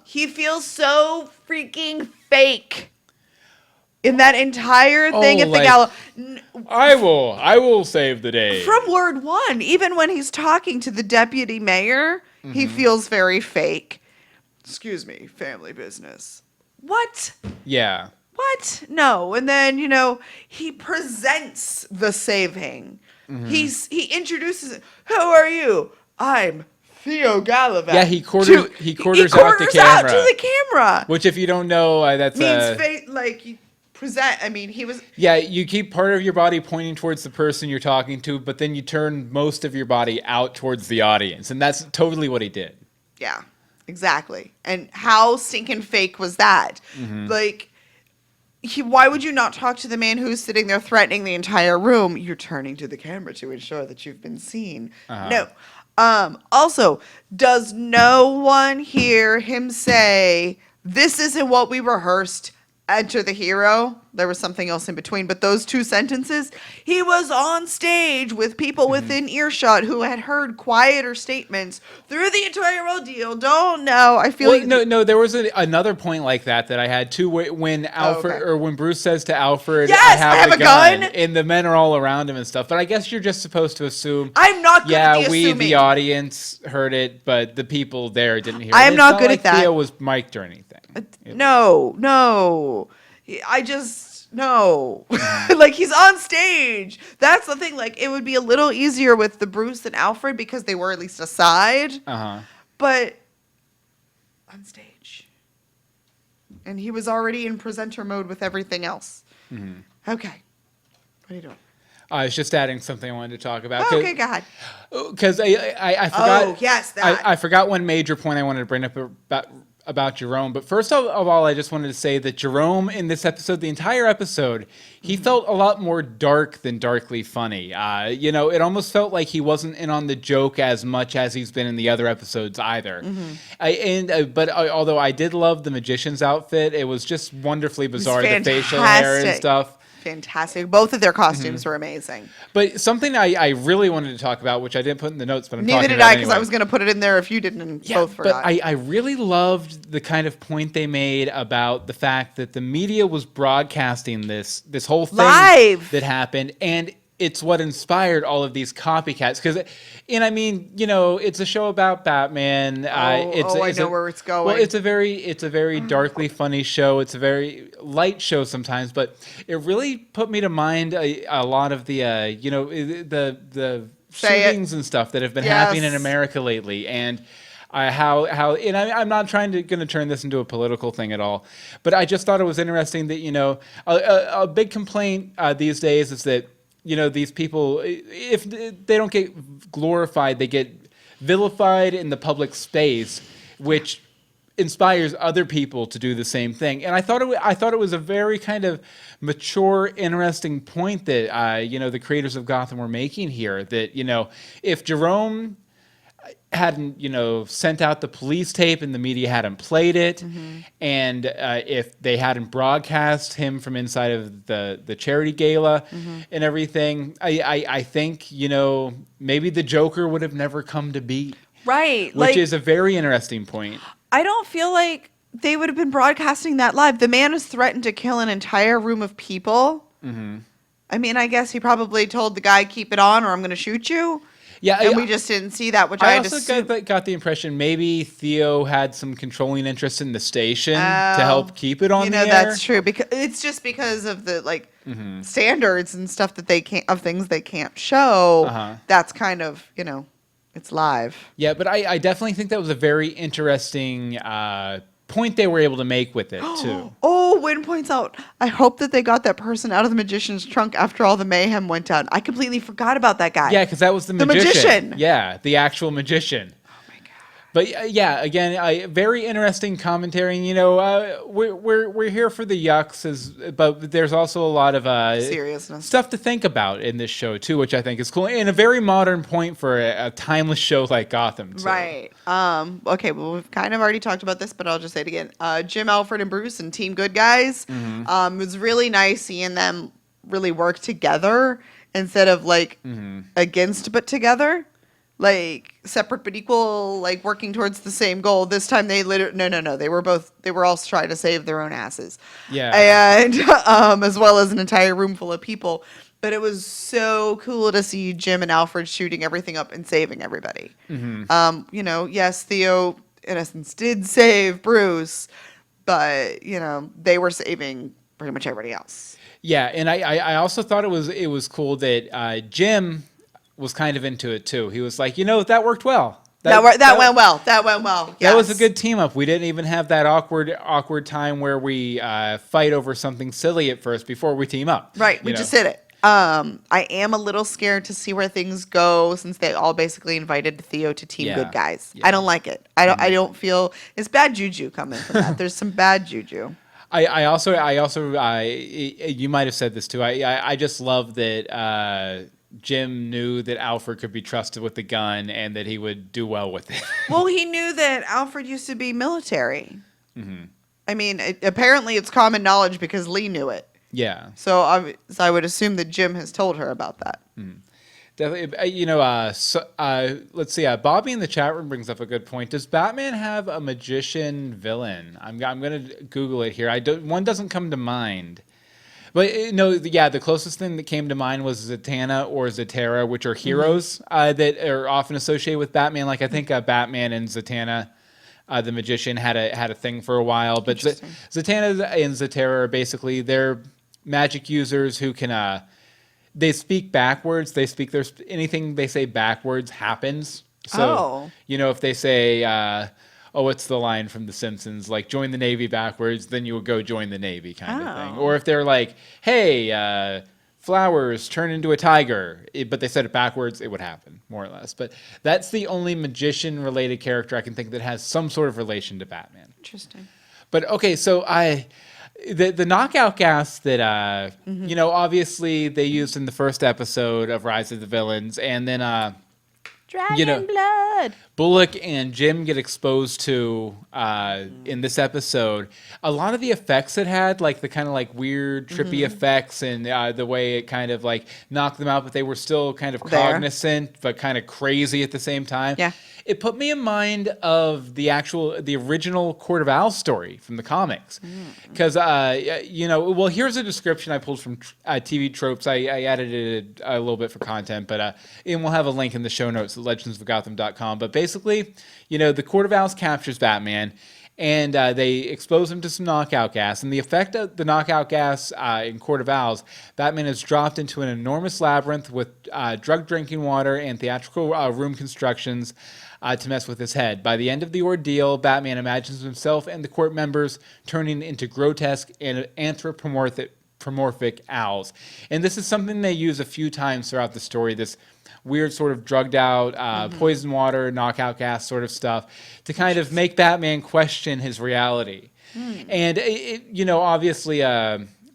He feels so freaking fake. In that entire thing at the gala. I will save the day. From word 1, even when he's talking to the deputy mayor, he feels very fake. Excuse me, family business. What? Yeah. What? No. And then, he presents the saving. He introduces it. Who are you? I'm Theo Gallivant. Yeah, he quarters out the camera. Out to the camera. Which, if you don't know, that's means he was... Yeah, you keep part of your body pointing towards the person you're talking to, but then you turn most of your body out towards the audience. And that's totally what he did. Yeah, exactly. And how stinking fake was that? Why would you not talk to the man who's sitting there threatening the entire room? You're turning to the camera to ensure that you've been seen. No. Also, does no one hear him say, "This isn't what we rehearsed. Enter the hero"? there was something else in between. But those two sentences, he was on stage with people within earshot who had heard quieter statements through the entire ordeal. Don't know. I feel no. There was another point like that I had too, when Alfred or when Bruce says to Alfred, "Yes, I have a gun," and the men are all around him and stuff. But I guess you're just supposed to assume. I'm not good at the assuming. The audience heard it, but the people there didn't hear it. I am not good at that. Theo was mic'd or anything. No. I just, no. Like, he's on stage. That's the thing. Like, it would be a little easier with the Bruce and Alfred because they were at least aside. But on stage. And he was already in presenter mode with everything else. Okay. What are you doing? I was just adding something I wanted to talk about. Okay, go ahead. Because I forgot. Oh, yes, that. I forgot one major point I wanted to bring up about Jerome. But first of all, I just wanted to say that Jerome in this episode, the entire episode, he felt a lot more dark than darkly funny. It almost felt like he wasn't in on the joke as much as he's been in the other episodes either. But although I did love the magician's outfit, it was just wonderfully bizarre, the facial hair and stuff. Fantastic. Both of their costumes were amazing. But something I really wanted to talk about, which I didn't put in the notes, but I'm Neither talking did about I, because anyway. I was going to put it in there if you didn't, and both forgot. But I really loved the kind of point they made about the fact that the media was broadcasting this whole thing live that happened, and it's what inspired all of these copycats. It's a show about Batman. I know where it's going. Well, it's a very darkly funny show. It's a very light show sometimes, but it really put me to mind a lot of the the shootings and stuff that have been happening in America lately, and I'm not going to turn this into a political thing at all, but I just thought it was interesting that a big complaint these days is that these people, if they don't get glorified, they get vilified in the public space, which inspires other people to do the same thing. And I thought it was a very kind of mature, interesting point that the creators of Gotham were making here. That if Jerome hadn't sent out the police tape and the media hadn't played it, and if they hadn't broadcast him from inside of the charity gala and everything, I think maybe the Joker would have never come to be, right? Which is a very interesting point. I don't feel like they would have been broadcasting that live. The man has threatened to kill an entire room of people. I mean, I guess he probably told the guy, "Keep it on, or I'm going to shoot you." Yeah, and we just didn't see that, which I also got the impression maybe Theo had some controlling interest in the station to help keep it on the air. That's true, because it's just because of the standards and stuff that they can't, of things they can't show. That's kind of it's live. Yeah, but I definitely think that was a very interesting point they were able to make with it too. Wynn points out, I hope that they got that person out of the magician's trunk after all the mayhem went down. I completely forgot about that guy. Yeah, because that was the magician. Yeah, the actual magician. But again, very interesting commentary. We're here for the yucks, but there's also a lot of seriousness stuff to think about in this show too, which I think is cool and a very modern point for a timeless show like Gotham. Too. Right. Okay. Well, we've kind of already talked about this, but I'll just say it again. Jim, Alfred, and Bruce and Team Good Guys. It was really nice seeing them really work together instead of against but together. Like separate but equal, like working towards the same goal. This time they no. They were all trying to save their own asses. Yeah. And as well as an entire room full of people. But it was so cool to see Jim and Alfred shooting everything up and saving everybody. Yes, Theo in essence did save Bruce, but they were saving pretty much everybody else. Yeah, and I also thought it was cool that Jim was kind of into it too. He was like, that worked well. That went well. That went well. Yes. That was a good team up. We didn't even have that awkward time where we fight over something silly at first before we team up. Right. We just did it. I am a little scared to see where things go since they all basically invited Theo to Team Good Guys. Yeah. I don't like it. I don't feel it's bad juju coming from that. There's some bad juju. I also you might have said this too. I just love that Jim knew that Alfred could be trusted with the gun and that he would do well with it. Well, he knew that Alfred used to be military. I mean, apparently it's common knowledge because Lee knew it. Yeah. So I would assume that Jim has told her about that. Definitely, let's see. Bobby in the chat room brings up a good point. Does Batman have a magician villain? I'm going to Google it here. One doesn't come to mind. But the closest thing that came to mind was Zatanna or Zatara, which are heroes that are often associated with Batman. Like I think Batman and Zatanna, the magician, had a thing for a while. But Zatanna and Zatara are basically they're magic users who can they speak backwards. Anything they say backwards happens. So if they say. What's the line from The Simpsons? Like, join the Navy backwards, then you would go join the Navy kind of thing. Or if they're like, hey, flowers turn into a tiger, but they said it backwards, it would happen, more or less. But that's the only magician-related character I can think that has some sort of relation to Batman. Interesting. But, okay, so the knockout gas that, obviously they used in the first episode of Rise of the Villains, and then... Dragon blood. Bullock and Jim get exposed to in this episode. A lot of the effects it had, like the kind of like weird, trippy effects, and the way it kind of like knocked them out, but they were still kind of cognizant, but kind of crazy at the same time. Yeah. It put me in mind of the original Court of Owls story from the comics. Because, here's a description I pulled from TV Tropes. I added it a little bit for content, but and we'll have a link in the show notes at legendsofgotham.com. But basically, the Court of Owls captures Batman, and they expose him to some knockout gas. And the effect of the knockout gas in Court of Owls, Batman is dropped into an enormous labyrinth with drug drinking water and theatrical room constructions to mess with his head. By the end of the ordeal, Batman imagines himself and the court members turning into grotesque and anthropomorphic owls. And this is something they use a few times throughout the story, this weird sort of drugged out, poison water, knockout gas sort of stuff to kind of make Batman question his reality. And, obviously...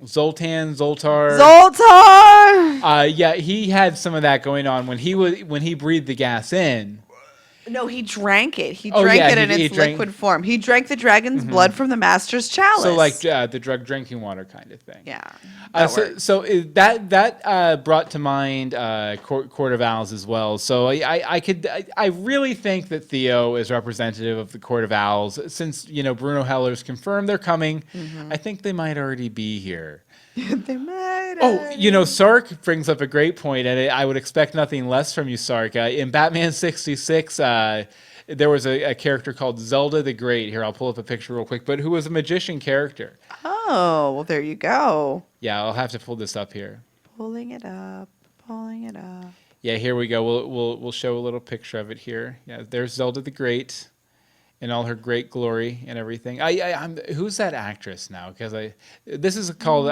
Zoltar. He had some of that going on when he breathed the gas in. No, he drank it. He drank it in its liquid form. He drank the dragon's blood from the master's chalice. So like the drug drinking water kind of thing. Yeah. That brought to mind Court of Owls as well. So I really think that Theo is representative of the Court of Owls. Since Bruno Heller's confirmed they're coming, I think they might already be here. They might. Sark brings up a great point, and I would expect nothing less from you, Sark. In Batman 66, there was a character called Zelda the Great. Here, I'll pull up a picture real quick, but who was a magician character. Oh, well, there you go. Yeah, I'll have to pull this up here. Pulling it up. Yeah, here we go. We'll show a little picture of it here. Yeah, there's Zelda the Great. In all her great glory and everything. Who's that actress now? Because this is called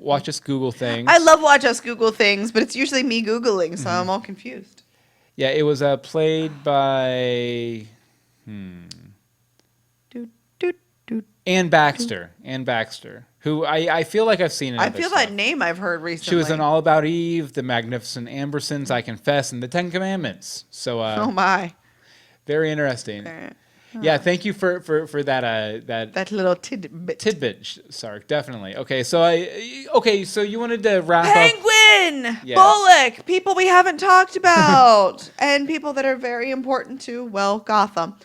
Watch Us Google Things. I love Watch Us Google Things, but it's usually me Googling, so I'm all confused. Yeah, it was played by Anne Baxter. Anne Baxter, who I feel like I've seen in other stuff. That name I've heard recently. She was in All About Eve, The Magnificent Ambersons, I Confess, and The Ten Commandments. So, oh my, very interesting. Yeah, thank you for that little tidbit. Sark, definitely. Okay, so you wanted to wrap up Penguin, yes. Bullock, people we haven't talked about, and people that are very important to Gotham.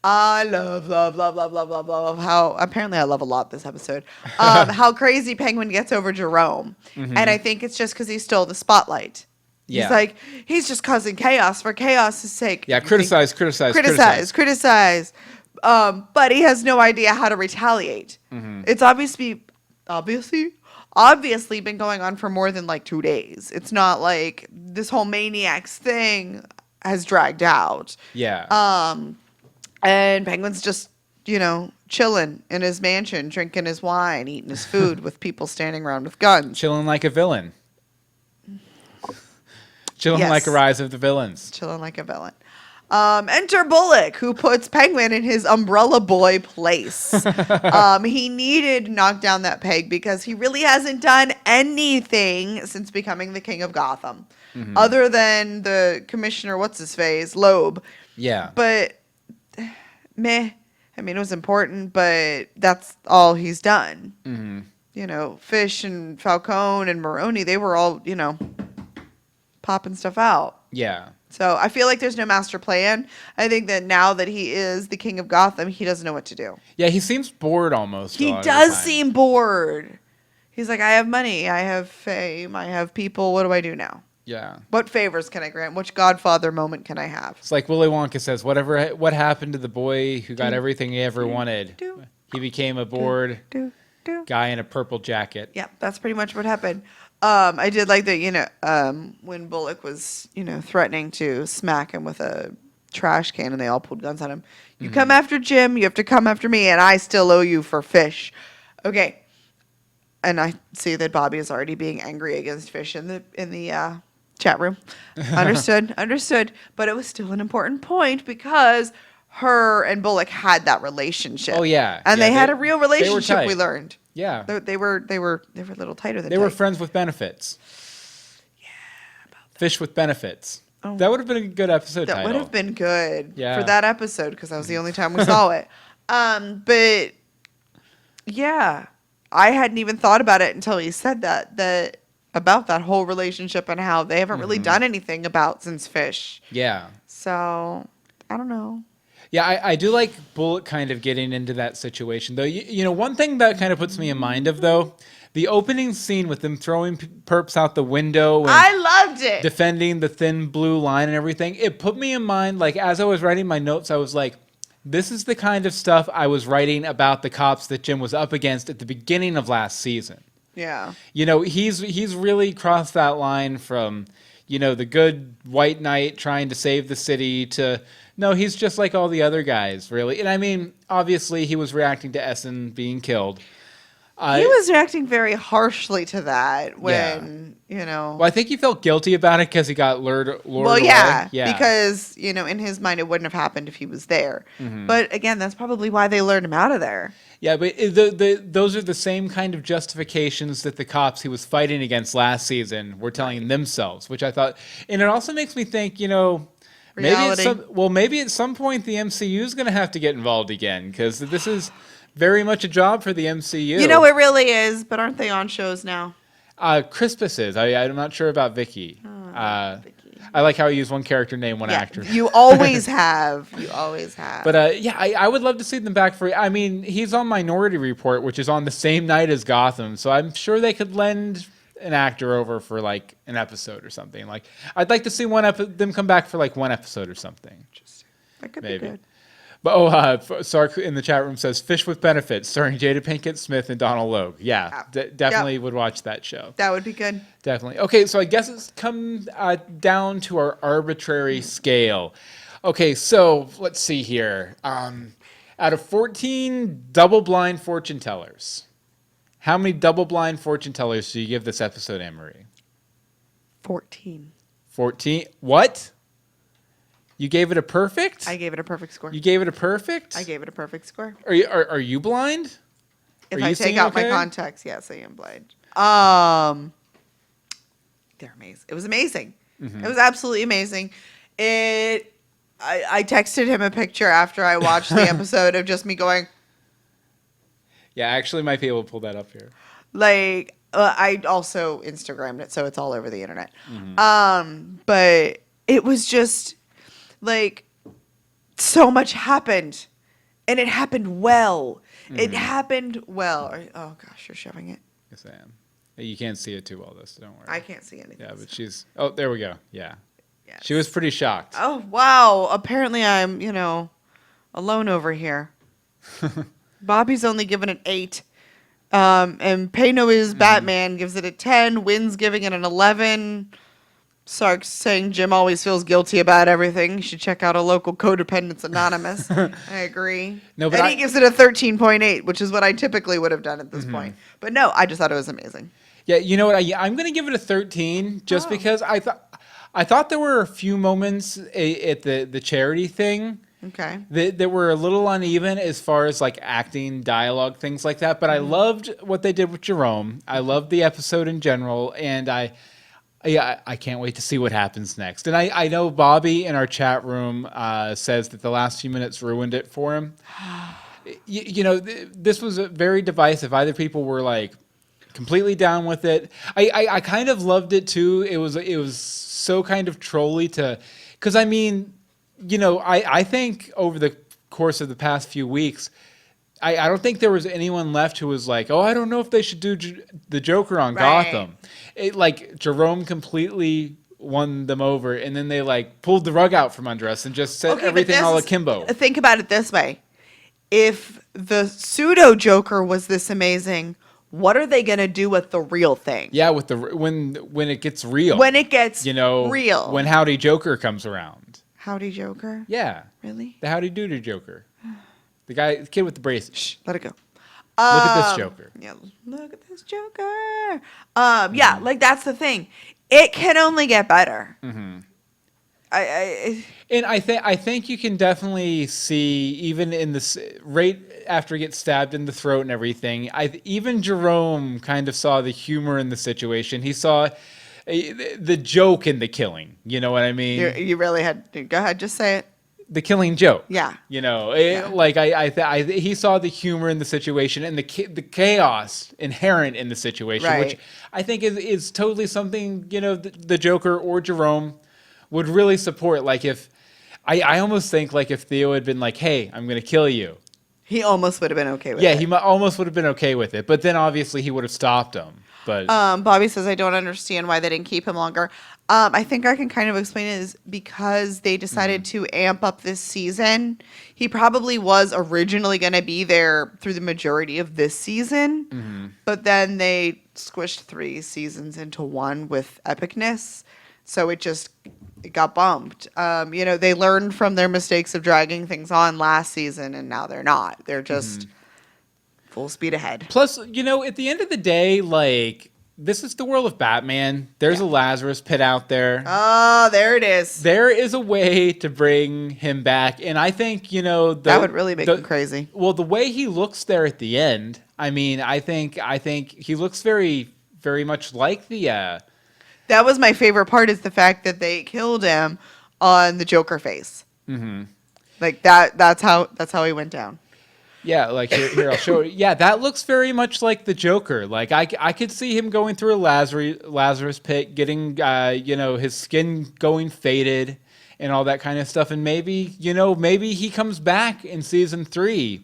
I love how apparently I love a lot this episode. How crazy Penguin gets over Jerome, and I think it's just because he stole the spotlight. Yeah. He's just causing chaos for chaos' sake. Yeah, criticize. But he has no idea how to retaliate. It's obviously been going on for more than 2 days. It's not like this whole maniacs thing has dragged out. Yeah. And Penguin's just, chilling in his mansion, drinking his wine, eating his food with people standing around with guns. Chilling like a villain. Chilling like a Rise of the Villains. Chilling like a villain. Enter Bullock, who puts Penguin in his umbrella boy place. He needed to knock down that peg because he really hasn't done anything since becoming the king of Gotham. Other than the commissioner, what's-his-face, Loeb. Yeah. But, meh. I mean, it was important, but that's all he's done. Fish and Falcone and Maroney, they were all, popping stuff out. Yeah. So I feel like there's no master plan. I think that now that he is the king of Gotham, he doesn't know what to do. Yeah, he seems bored almost. He does seem bored. He's like, I have money, I have fame, I have people. What do I do now? Yeah. What favors can I grant? Which Godfather moment can I have? It's like Willy Wonka says, what happened to the boy who got everything he ever wanted? He became a bored guy in a purple jacket. Yeah, that's pretty much what happened. I did like that, when Bullock was, threatening to smack him with a trash can and they all pulled guns on him. You come after Jim, you have to come after me, and I still owe you for Fish. Okay. And I see that Bobby is already being angry against Fish in the chat room. Understood. But it was still an important point because her and Bullock had that relationship. Oh yeah. And they had a real relationship, we learned. Yeah. They were a little tighter than they were friends with benefits. Yeah, about that. Fish with benefits. Oh. That would have been a good episode That title. would have been good Yeah. for that episode because that was the only time we saw it. But yeah, I hadn't even thought about it until he said that about that whole relationship and how they haven't really done anything about since Fish. Yeah. So I don't know. Yeah, I do like Bullock kind of getting into that situation, though. One thing that kind of puts me in mind of, though, the opening scene with them throwing perps out the window and I loved it. defending the thin blue line and everything. It put me in mind, like, as I was writing my notes, I was like, this is the kind of stuff I was writing about the cops that Jim was up against at the beginning of last season. Yeah. He's really crossed that line from, the good white knight trying to save the city to... No, he's just like all the other guys, really. And I mean, obviously, he was reacting to Essen being killed. He was reacting very harshly to that when, Well, I think he felt guilty about it because he got lured well, yeah, away. Yeah, because, in his mind, it wouldn't have happened if he was there. But again, that's probably why they lured him out of there. Yeah, but those are the same kind of justifications that the cops he was fighting against last season were telling themselves, which I thought... And it also makes me think, maybe at some point the MCU is going to have to get involved again because this is very much a job for the MCU. It really is, but aren't they on shows now? Crispus is. I'm not sure about Vicky. Vicky. I like how you use one character name, one actor. You always have. But I would love to see them back for... I mean, he's on Minority Report, which is on the same night as Gotham, so I'm sure they could lend an actor over for like an episode or something. Like, I'd like to see them come back for like one episode or something. Interesting. That could be good. But Sark in the chat room says Fish with Benefits, starring Jada Pinkett Smith and Donald Logue. Yeah, definitely would watch that show. That would be good. Definitely. Okay, so I guess it's come down to our arbitrary scale. Okay, so let's see here. Out of 14 double-blind fortune tellers, how many double-blind fortune tellers do you give this episode, Anne-Marie? 14. 14? What? You gave it a perfect? I gave it a perfect score. You gave it a perfect? I gave it a perfect score. Are you blind? If I take out my contacts, yes, I am blind. They're amazing. It was amazing. It was absolutely amazing. I texted him a picture after I watched the episode of just me going... Yeah, I actually might be able to pull that up here. Like, I also Instagrammed it, so it's all over the internet. But it was just, like, so much happened. And it happened well. It happened well. Oh, gosh, you're shoving it. Yes, I am. You can't see it too well, though, so don't worry. I can't see anything. Yeah, but she's... Oh, there we go. Yeah. Yes. She was pretty shocked. Oh, wow. Apparently I'm, alone over here. Bobby's only given it 8. And Pano is Batman gives it a 10. Wynn's giving it an 11. Sark's saying Jim always feels guilty about everything. You should check out a local Codependence Anonymous. I agree. No, but Eddie gives it a 13.8, which is what I typically would have done at this point. But no, I just thought it was amazing. Yeah, you know what? I'm going to give it a 13 just because I thought there were a few moments at the charity thing. Okay. That were a little uneven as far as like acting, dialogue, things like that. But I loved what they did with Jerome. I loved the episode in general, and I can't wait to see what happens next. And I know Bobby in our chat room says that the last few minutes ruined it for him. This was very divisive. Either people were like, completely down with it. I kind of loved it too. It was so kind of trolly because I mean, I think over the course of the past few weeks, I don't think there was anyone left who was like, oh, I don't know if they should do the Joker on Gotham. Like Jerome completely won them over, and then they like pulled the rug out from under us and just set everything all akimbo. Think about it this way. If the pseudo Joker was this amazing, what are they going to do with the real thing? Yeah, with when it gets real. When it gets real. When Howdy Joker comes around. Howdy Joker? Yeah. Really? The Howdy Doodoo Joker. The kid with the braces. Shh, let it go. Look at this Joker. Yeah, look at this Joker. Yeah, like that's the thing. It can only get better. Mm-hmm. And I think you can definitely see, even in this right after he gets stabbed in the throat and everything, even Jerome kind of saw the humor in the situation. He saw the joke in the killing. You know what I mean? You really had to go ahead, just say it. The killing joke. Yeah. Like he saw the humor in the situation and the chaos inherent in the situation, which I think is totally something, the Joker or Jerome would really support. Like if I almost think like if Theo had been like, hey, I'm going to kill you. He almost would have been okay with it. Yeah, he almost would have been okay with it. But then obviously he would have stopped him. But Bobby says, I don't understand why they didn't keep him longer. I think I can kind of explain it is because they decided to amp up this season. He probably was originally going to be there through the majority of this season. But then they squished 3 seasons into one with epicness. So it got bumped. They learned from their mistakes of dragging things on last season, and now they're not. They're just full speed ahead. Plus, at the end of the day, like, this is the world of Batman. There's a Lazarus pit out there. Oh, there it is. There is a way to bring him back, and I think, that would really make him crazy. Well, the way he looks there at the end, I mean, I think he looks very, very much like the... That was my favorite part, is the fact that they killed him on the Joker face. Mm-hmm. Like that's how he went down. Yeah, like here I'll show you. Yeah, that looks very much like the Joker. Like I could see him going through a Lazarus pit, getting his skin going faded and all that kind of stuff, and maybe he comes back in season 3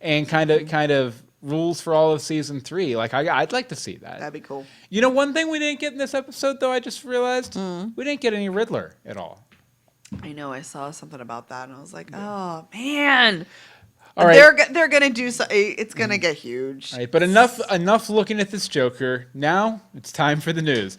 and kind of rules for all of season 3. Like I'd like to see that. That'd be cool. One thing we didn't get in this episode though, I just realized we didn't get any Riddler at all. I know, I saw something about that and I was like, oh man. All right. They're gonna do so. It's gonna get huge. All right, but enough looking at this Joker. Now it's time for the news.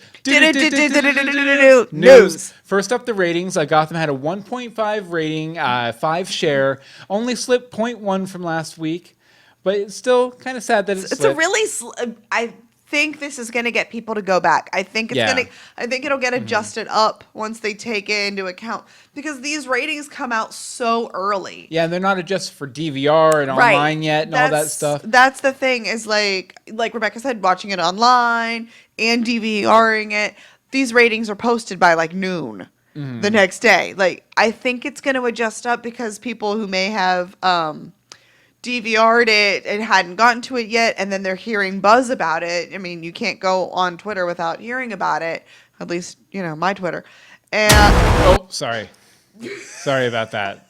News. First up, the ratings. Gotham had a 1.5 rating, 5 share. Only slipped 0.1 from last week, but it's still kind of sad that it's a really. I think this is gonna get people to go back. I think it'll get adjusted up once they take it into account, because these ratings come out so early. Yeah, and they're not adjusted for DVR and online yet and all that stuff. That's the thing, is like Rebecca said, watching it online and DVRing it, these ratings are posted by like noon the next day. Like, I think it's going to adjust up because people who may have DVR'd it and hadn't gotten to it yet, and then they're hearing buzz about it. I mean, you can't go on Twitter without hearing about it. At least, my Twitter. And sorry about that.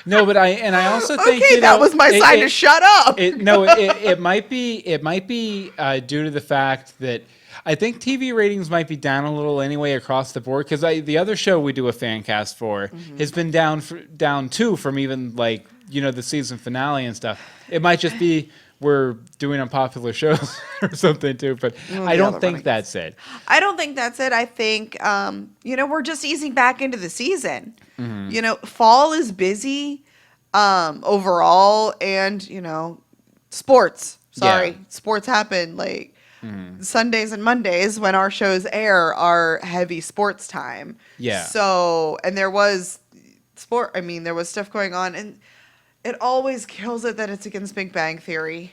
No, but I also think that was my sign to shut up. It might be due to the fact that I think TV ratings might be down a little anyway across the board, because the other show we do a fan cast for has been down too, from even like the season finale and stuff. It might just be we're doing unpopular shows or something too, but I don't think that's it. I don't think that's it. I think we're just easing back into the season. Fall is busy overall, and sports. Sports happen like. Sundays and Mondays, when our shows air, are heavy sports time. Yeah. So, and there was stuff going on, and it always kills it that it's against Big Bang Theory.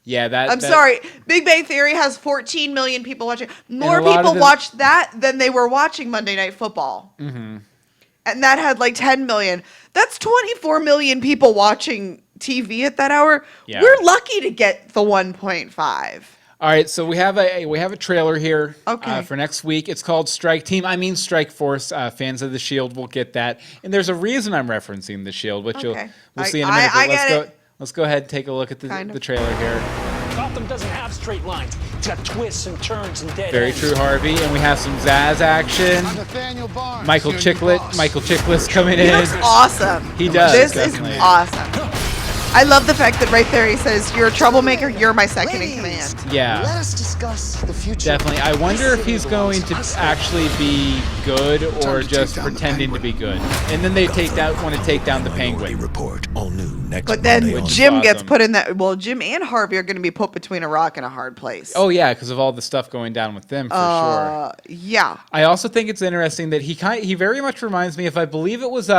Yeah, I'm sorry. Big Bang Theory has 14 million people watching. More people watched that than they were watching Monday Night Football. Mm-hmm. And that had like 10 million. That's 24 million people watching TV at that hour. Yeah. We're lucky to get the 1.5. All right, so we have a trailer here for next week. It's called Strike Team. I mean Strike Force. Fans of The Shield will get that. And there's a reason I'm referencing The Shield, which we'll see in a minute. But let's go ahead and take a look at the trailer here. Gotham doesn't have straight lines. It's got twists and turns and dead Very ends. true, Harvey. And we have some Zaz action. Michael Chiklis coming in. He looks awesome. He does. This definitely. is awesome. I love the fact that right there he says, "You're a troublemaker. You're my second in command." Yeah. Let us discuss the future. Definitely. I wonder if he's going to actually be good or just pretending to be good. And then they want to take down the Penguin. Report all new next But then Monday on Jim gets awesome. put in that. Well, Jim and Harvey are going to be put between a rock and a hard place. Oh yeah, because of all the stuff going down with them for sure. Yeah. I also think it's interesting that he very much reminds me of, I believe it was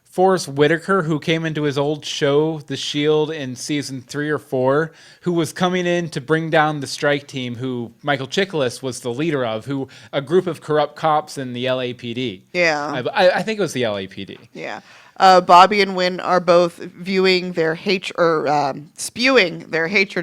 Forrest Whitaker, who came into his old show, The Shield, in season 3 or 4, who was coming in to bring down the strike team, who Michael Chiklis was the leader of, who a group of corrupt cops in the LAPD. Yeah. I think it was the LAPD. Yeah. Bobby and Wynn are both spewing their hatred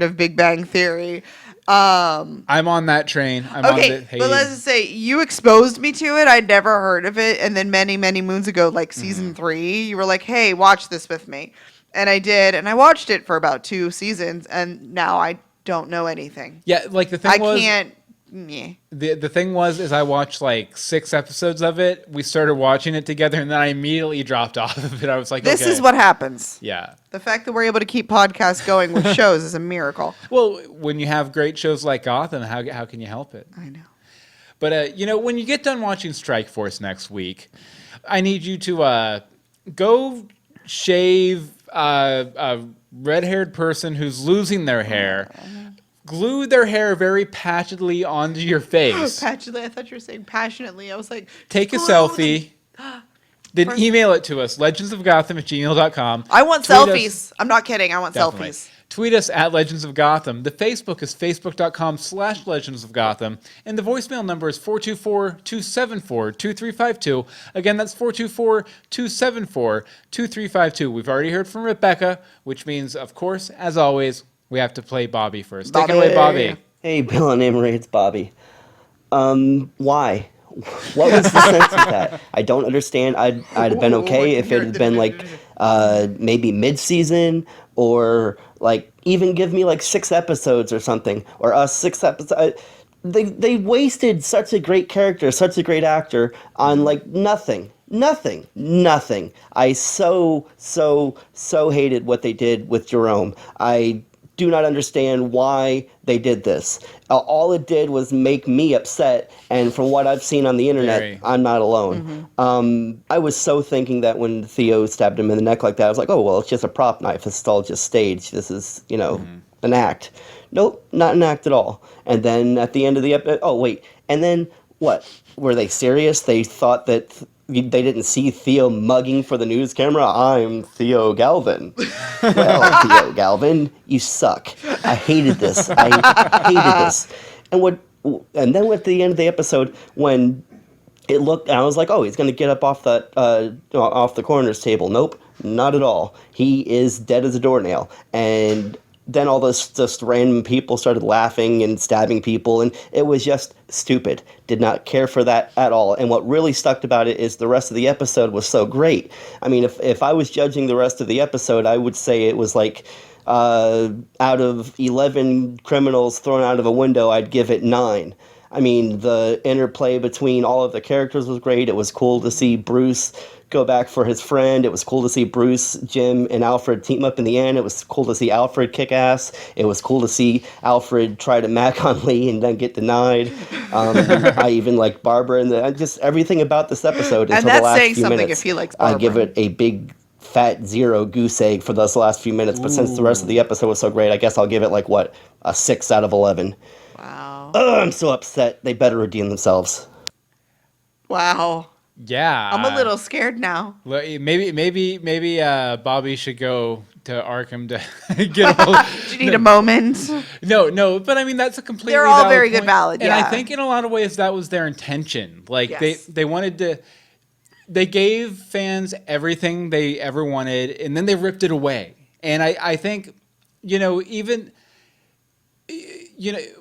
of Big Bang Theory. I'm on that train. I'm on the but let's just say you exposed me to it. I'd never heard of it, and then many, many moons ago, like season 3, you were like, "Hey, watch this with me," and I did, and I watched it for about 2 seasons, and now I don't know anything. Yeah, like the thing was, I can't. Yeah. The thing was, is I watched like 6 episodes of it. We started watching it together, and then I immediately dropped off of it. I was like, This okay. is what happens. Yeah. The fact that we're able to keep podcasts going with shows is a miracle. Well, when you have great shows like Gotham, how can you help it? I know. But when you get done watching Strike Force next week, I need you to go shave a red-haired person who's losing their hair. Glue their hair very passionately onto your face. Passionately, I thought you were saying passionately. I was like, Take a selfie. Then email it to us, legendsofgotham@gmail.com. I want Tweet selfies. us. I'm not kidding. I want Definitely. selfies. Tweet us at Legends of Gotham. The Facebook is facebook.com/Legends of Gotham. And the voicemail number is 424-274-2352. Again, that's 424-274-2352. We've already heard from Rebecca, which means, of course, as always, we have to play Bobby first. Take it away, Bobby. Hey, Bill and Amory, it's Bobby. Why? What was the sense of that? I don't understand. I'd have been okay if it had been like maybe mid-season, or like even give me like 6 episodes or something, or 6 episodes. They wasted such a great character, such a great actor on like nothing. I so hated what they did with Jerome. I do not understand why they did this. All it did was make me upset, and from what I've seen on the internet, I'm not alone. I was so thinking that when Theo stabbed him in the neck like that, I was like, oh, well, it's just a prop knife. It's all just staged. This is, an act. Nope, not an act at all. And then at the end of the episode, oh, wait. And then what? Were they serious? They thought that they didn't see Theo mugging for the news camera? I'm Theo Galvin. Well, Theo Galvin, you suck. I hated this. And then at the end of the episode, when it looked, I was like, oh, he's going to get up off the coroner's table. Nope, not at all. He is dead as a doornail. And then all this just random people started laughing and stabbing people, and it was just stupid. Did not care for that at all. And what really stuck about it is the rest of the episode was so great. I mean, if I was judging the rest of the episode, I would say it was like out of 11 criminals thrown out of a window, I'd give it 9. I mean, the interplay between all of the characters was great. It was cool to see Bruce go back for his friend. It was cool to see Bruce, Jim, and Alfred team up in the end. It was cool to see Alfred kick ass. It was cool to see Alfred try to mac on Lee and then get denied. I even like Barbara, and just everything about this episode until the last few minutes. If he likes Barbara. I give it a big fat 0 goose egg for those last few minutes. But since the rest of the episode was so great, I guess I'll give it like a 6 out of 11. Wow. I'm so upset. They better redeem themselves. Wow. Yeah. I'm a little scared now. Maybe Bobby should go to Arkham to get a Do you need a moment? No, but I mean, that's a completely They're all valid very point. good valid, And I yeah. think in a lot of ways that was their intention. Like Yes. they wanted to they gave fans everything they ever wanted, and then they ripped it away. And I think, even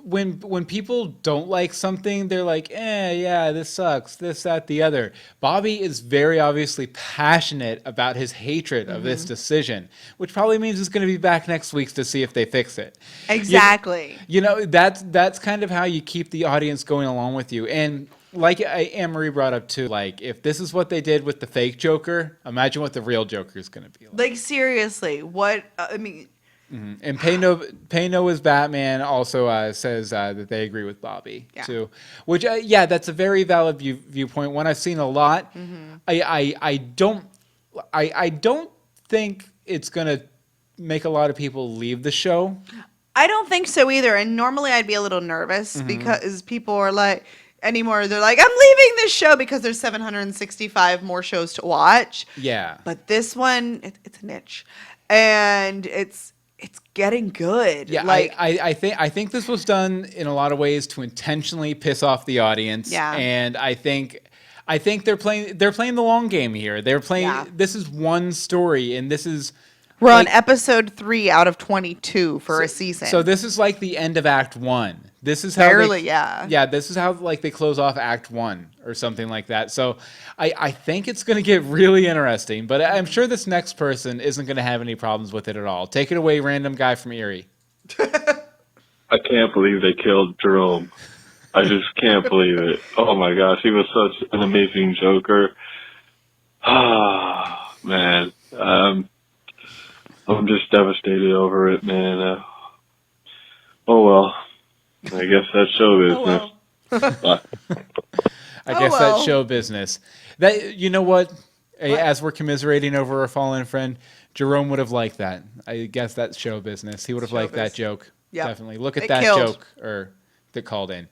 when people don't like something, they're like, yeah, this sucks, this, that, the other. Bobby is very obviously passionate about his hatred of this decision, which probably means he's going to be back next week to see if they fix it. Exactly. That's kind of how you keep the audience going along with you. And like Anne-Marie brought up too, like, if this is what they did with the fake Joker, imagine what the real Joker is going to be like. Like, seriously, what, And Pay Noah's Batman also says that they agree with Bobby too, which that's a very valid viewpoint. One I've seen a lot. I don't think it's gonna make a lot of people leave the show. I don't think so either. And normally I'd be a little nervous because people are like, anymore, they're like, I'm leaving this show because there's 765 more shows to watch. Yeah. But this one, it's a niche, and it's getting good. Yeah, like I think this was done in a lot of ways to intentionally piss off the audience. Yeah. And I think they're playing the long game here. They're playing this is one story, and this is we're on episode 3 out of 22 for a season. So this is like the end of Act 1. This is how this is how they close off Act 1 or something like that. So I think it's going to get really interesting, but I'm sure this next person isn't going to have any problems with it at all. Take it away, random guy from Erie. I can't believe they killed Jerome. I just can't believe it. Oh my gosh, he was such an amazing Joker. Ah, man. I'm just devastated over it, man. Oh well. I guess that's show business. I guess that's show business. That, you know what? As we're commiserating over our fallen friend, Jerome would have liked that. I guess that's show business. He would have liked that joke. Yep. Definitely. Look at that joke that called in.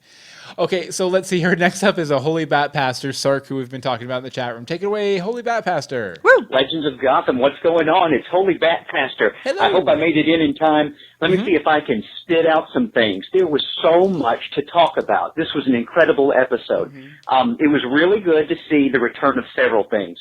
Okay, so let's see here. Next up is a Holy Bat Pastor, Sark, who we've been talking about in the chat room. Take it away, Holy Bat Pastor. Woo! Legends of Gotham, what's going on? It's Holy Bat Pastor. Hello. I hope I made it in time. Let me see if I can spit out some things. There was so much to talk about. This was an incredible episode. It was really good to see the return of several things.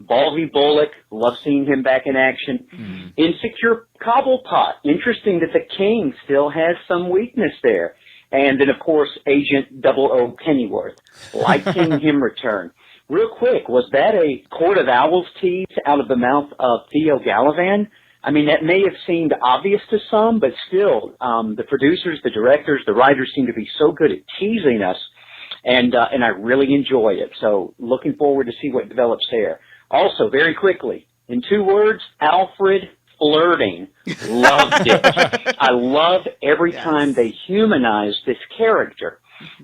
Ballsy Bullock, love seeing him back in action. Insecure Cobblepot. Interesting that the King still has some weakness there. And then, of course, Agent 00 Pennyworth. Like seeing him return. Real quick, was that a Court of Owls tease out of the mouth of Theo Gallivan? I mean, that may have seemed obvious to some, but still, the producers, the directors, the writers seem to be so good at teasing us, and I really enjoy it. So looking forward to see what develops there. Also, very quickly, in 2 words, Alfred flirting. Loved it. I love every time they humanized this character.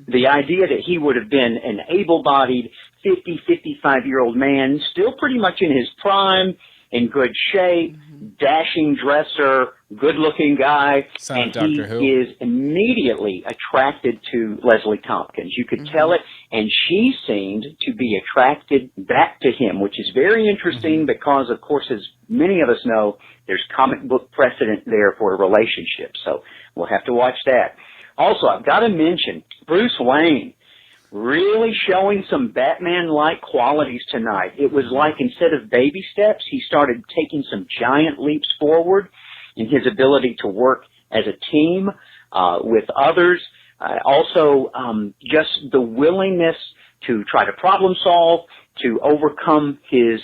The idea that he would have been an able-bodied 50, 55-year-old man, still pretty much in his prime, in good shape, dashing dresser, good-looking guy, and he is immediately attracted to Leslie Tompkins. You could tell it, and she seemed to be attracted back to him, which is very interesting because, of course, as many of us know, there's comic book precedent there for a relationship, so we'll have to watch that. Also, I've got to mention Bruce Wayne. Really showing some Batman-like qualities tonight. It was like instead of baby steps, he started taking some giant leaps forward in his ability to work as a team with others. Also, just the willingness to try to problem solve, to overcome his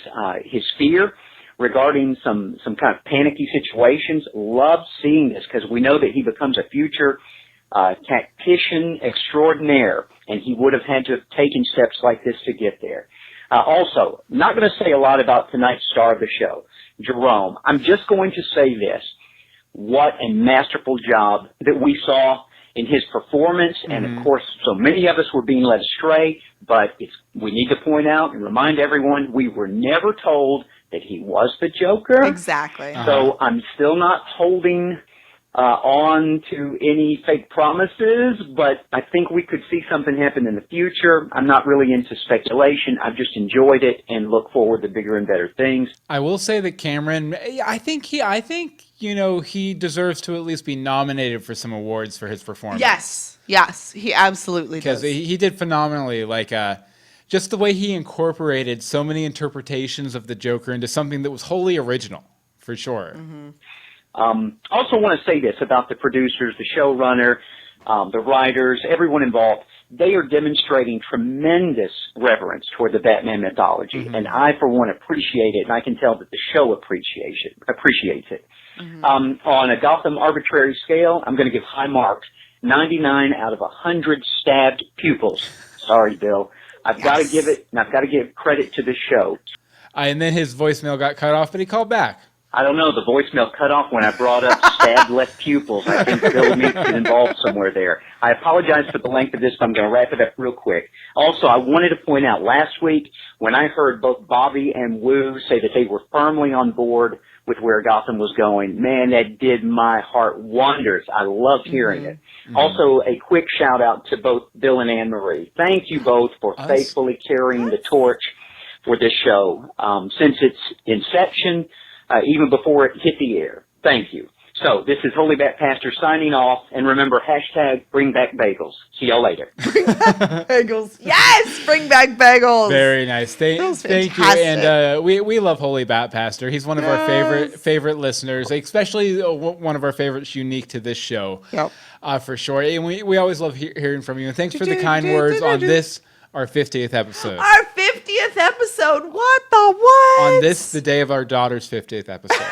fear regarding some kind of panicky situations. Love seeing this because we know that he becomes a future tactician extraordinaire, and he would have had to have taken steps like this to get there. Also, not going to say a lot about tonight's star of the show, Jerome. I'm just going to say this. What a masterful job that we saw in his performance, and of course, so many of us were being led astray, but we need to point out and remind everyone we were never told that he was the Joker. Exactly. So I'm still not holding on to any fake promises, but I think we could see something happen in the future. I'm not really into speculation. I've just enjoyed it and look forward to bigger and better things. I will say that Cameron, I think he deserves to at least be nominated for some awards for his performance. Yes, he absolutely does. Because he did phenomenally. Like just the way he incorporated so many interpretations of the Joker into something that was wholly original, for sure. Mm-hmm. Also want to say this about the producers, the showrunner, the writers, everyone involved. They are demonstrating tremendous reverence toward the Batman mythology, and I, for one, appreciate it, and I can tell that the show appreciates it. On a Gotham arbitrary scale, I'm going to give high marks, 99 out of 100 stabbed pupils. Sorry, Bill. I've got to give it, and I've got to give credit to the show. And then his voicemail got cut off, but he called back. I don't know. The voicemail cut off when I brought up stabbed left pupils. I think Bill Meeks is involved somewhere there. I apologize for the length of this, but I'm going to wrap it up real quick. Also, I wanted to point out last week when I heard both Bobby and Wu say that they were firmly on board with where Gotham was going, man, that did my heart wonders. I loved hearing it. Also, a quick shout out to both Bill and Anne Marie. Thank you both for faithfully carrying the torch for this show since its inception. Even before it hit the air. Thank you. So, this is Holy Bat Pastor signing off, and remember, #bring back bagels. See y'all later. Bagels. Yes! Bring back bagels! Very nice. Thank you. And we love Holy Bat Pastor. He's one of our favorite listeners, especially one of our favorites unique to this show. Yep. For sure. And we always love hearing from you. And thanks for the kind words on this, our 50th episode. Our 50th episode. What the what? On this, the day of our daughter's 50th episode.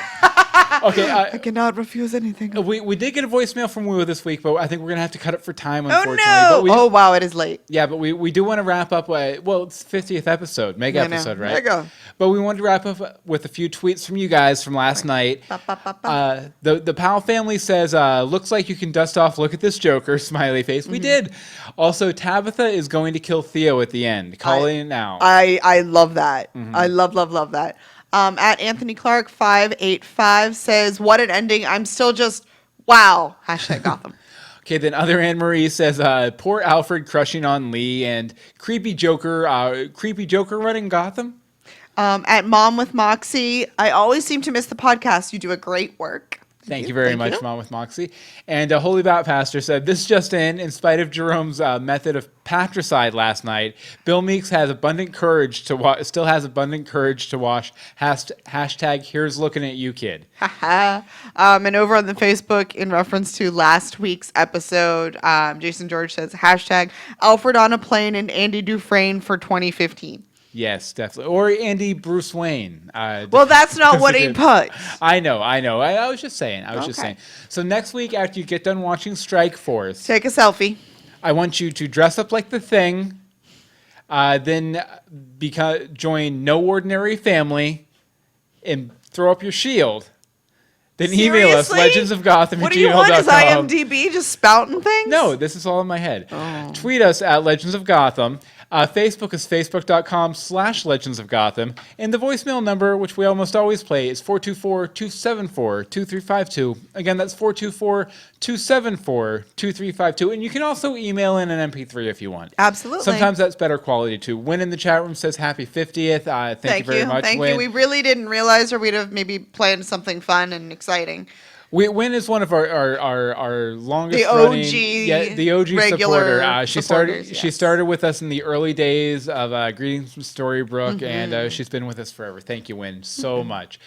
Okay, I cannot refuse anything. We did get a voicemail from Wu this week, but I think we're going to have to cut it for time, unfortunately. Oh, no! Wow, it is late. Yeah, but we do want to wrap up, it's 50th episode, mega episode, right? There you go. But we wanted to wrap up with a few tweets from you guys from last night. The Powell family says, looks like you can dust off, look at this Joker, smiley face. We did. Also, Tabitha is going to kill Theo at the end. Calling it now. I love that. I love that. At Anthony Clark 585 says, what an ending. I'm still just, wow. #Gotham. Okay, then other Anne Marie says, poor Alfred crushing on Lee and creepy Joker running Gotham. At Mom with Moxie, I always seem to miss the podcast. You do a great work. Thank you very much, Mom with Moxie. And Holy Bat Pastor said, this just in spite of Jerome's method of patricide last night, Bill Meeks has abundant courage to still has abundant courage to wash. #here's looking at you, kid. And over on the Facebook, in reference to last week's episode, Jason George says, #Alfred on a plane and Andy Dufresne for 2015. Yes, definitely. Or Andy Bruce Wayne. Well, that's not what he put. I know. I was just saying. just saying. So next week, after you get done watching Strike Force, take a selfie. I want you to dress up like the Thing, then join No Ordinary Family, and throw up your shield. Then email us, legendsofgotham@gmail.com. What do you want? Is IMDb just spouting things? No, this is all in my head. Tweet us at Legends of Gotham. Facebook is facebook.com/legendsofgotham. And the voicemail number, which we almost always play, is 424-274-2352. Again, that's 424-274-2352. And you can also email in an MP3 if you want. Absolutely. Sometimes that's better quality, too. Win in the chat room says happy 50th. Thank you very much, Thank Win. you. We really didn't realize, or we'd have maybe planned something fun and exciting. Win is one of our longest the running, OG the OG supporter. She yes. started with us in the early days of Greetings from Storybrooke, and she's been with us forever. Thank you, Win, so much.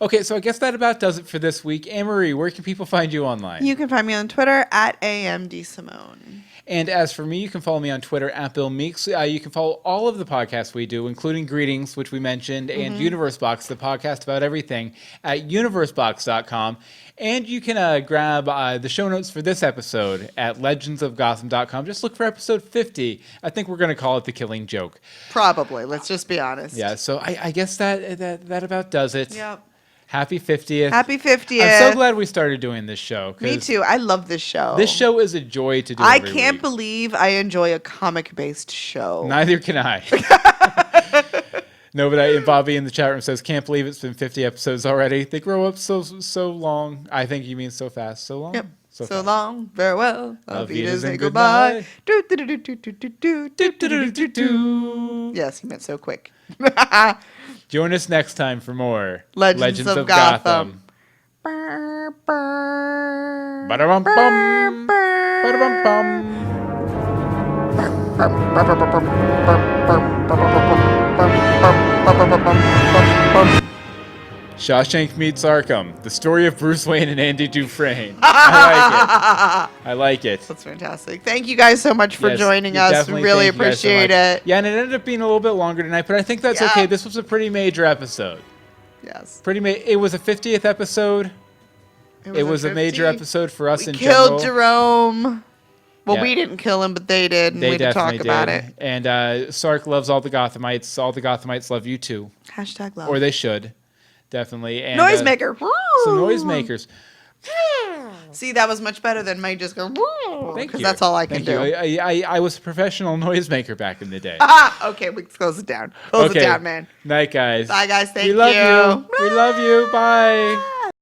Okay, so I guess that about does it for this week. Anne-Marie, where can people find you online? You can find me on Twitter at @DeSimone. And as for me, you can follow me on Twitter at Bill Meeks. You can follow all of the podcasts we do, including Greetings, which we mentioned, and Universe Box, the podcast about everything, at universebox.com. And you can grab the show notes for this episode at legendsofgotham.com. Just look for episode 50. I think we're going to call it The Killing Joke. Probably. Let's just be honest. Yeah, so I guess that about does it. Yep. Happy 50th. Happy 50th. I'm so glad we started doing this show. Me too. I love this show. This show is a joy to do I every can't week. believe I enjoy a comic-based show. Neither can I. No, but Bobby in the chat room says, can't believe it's been 50 episodes already. They grow up so long. I think you mean so fast. So long? Yep. So fast. long. Farewell. Auf Wiedersehen. and Goodbye. goodbye. Yes, he meant so quick. Join us next time for more Legends of Gotham. Ba-da-bum-bum. Ba-da-bum-bum. Shawshank meets Arkham, the story of Bruce Wayne and Andy Dufresne. I like it. That's fantastic. Thank you guys so much for joining us. We really appreciate it. Yeah, and it ended up being a little bit longer tonight, but I think that's okay. This was a pretty major episode. Yes. It was a 50th episode. It was a major episode for us in general. We killed Jerome. Well, we didn't kill him, but they did, and we did talk about it. And Sark loves all the Gothamites. All the Gothamites love you too. # love. Or they should. Definitely. And, Noisemaker. Some noisemakers. See, that was much better than my just go. Thank you. Because that's all I can do. I was a professional noisemaker back in the day. Okay, we close it down. Close it down, man. Night, guys. Bye, guys. Thank you. We love you. We love you. Bye.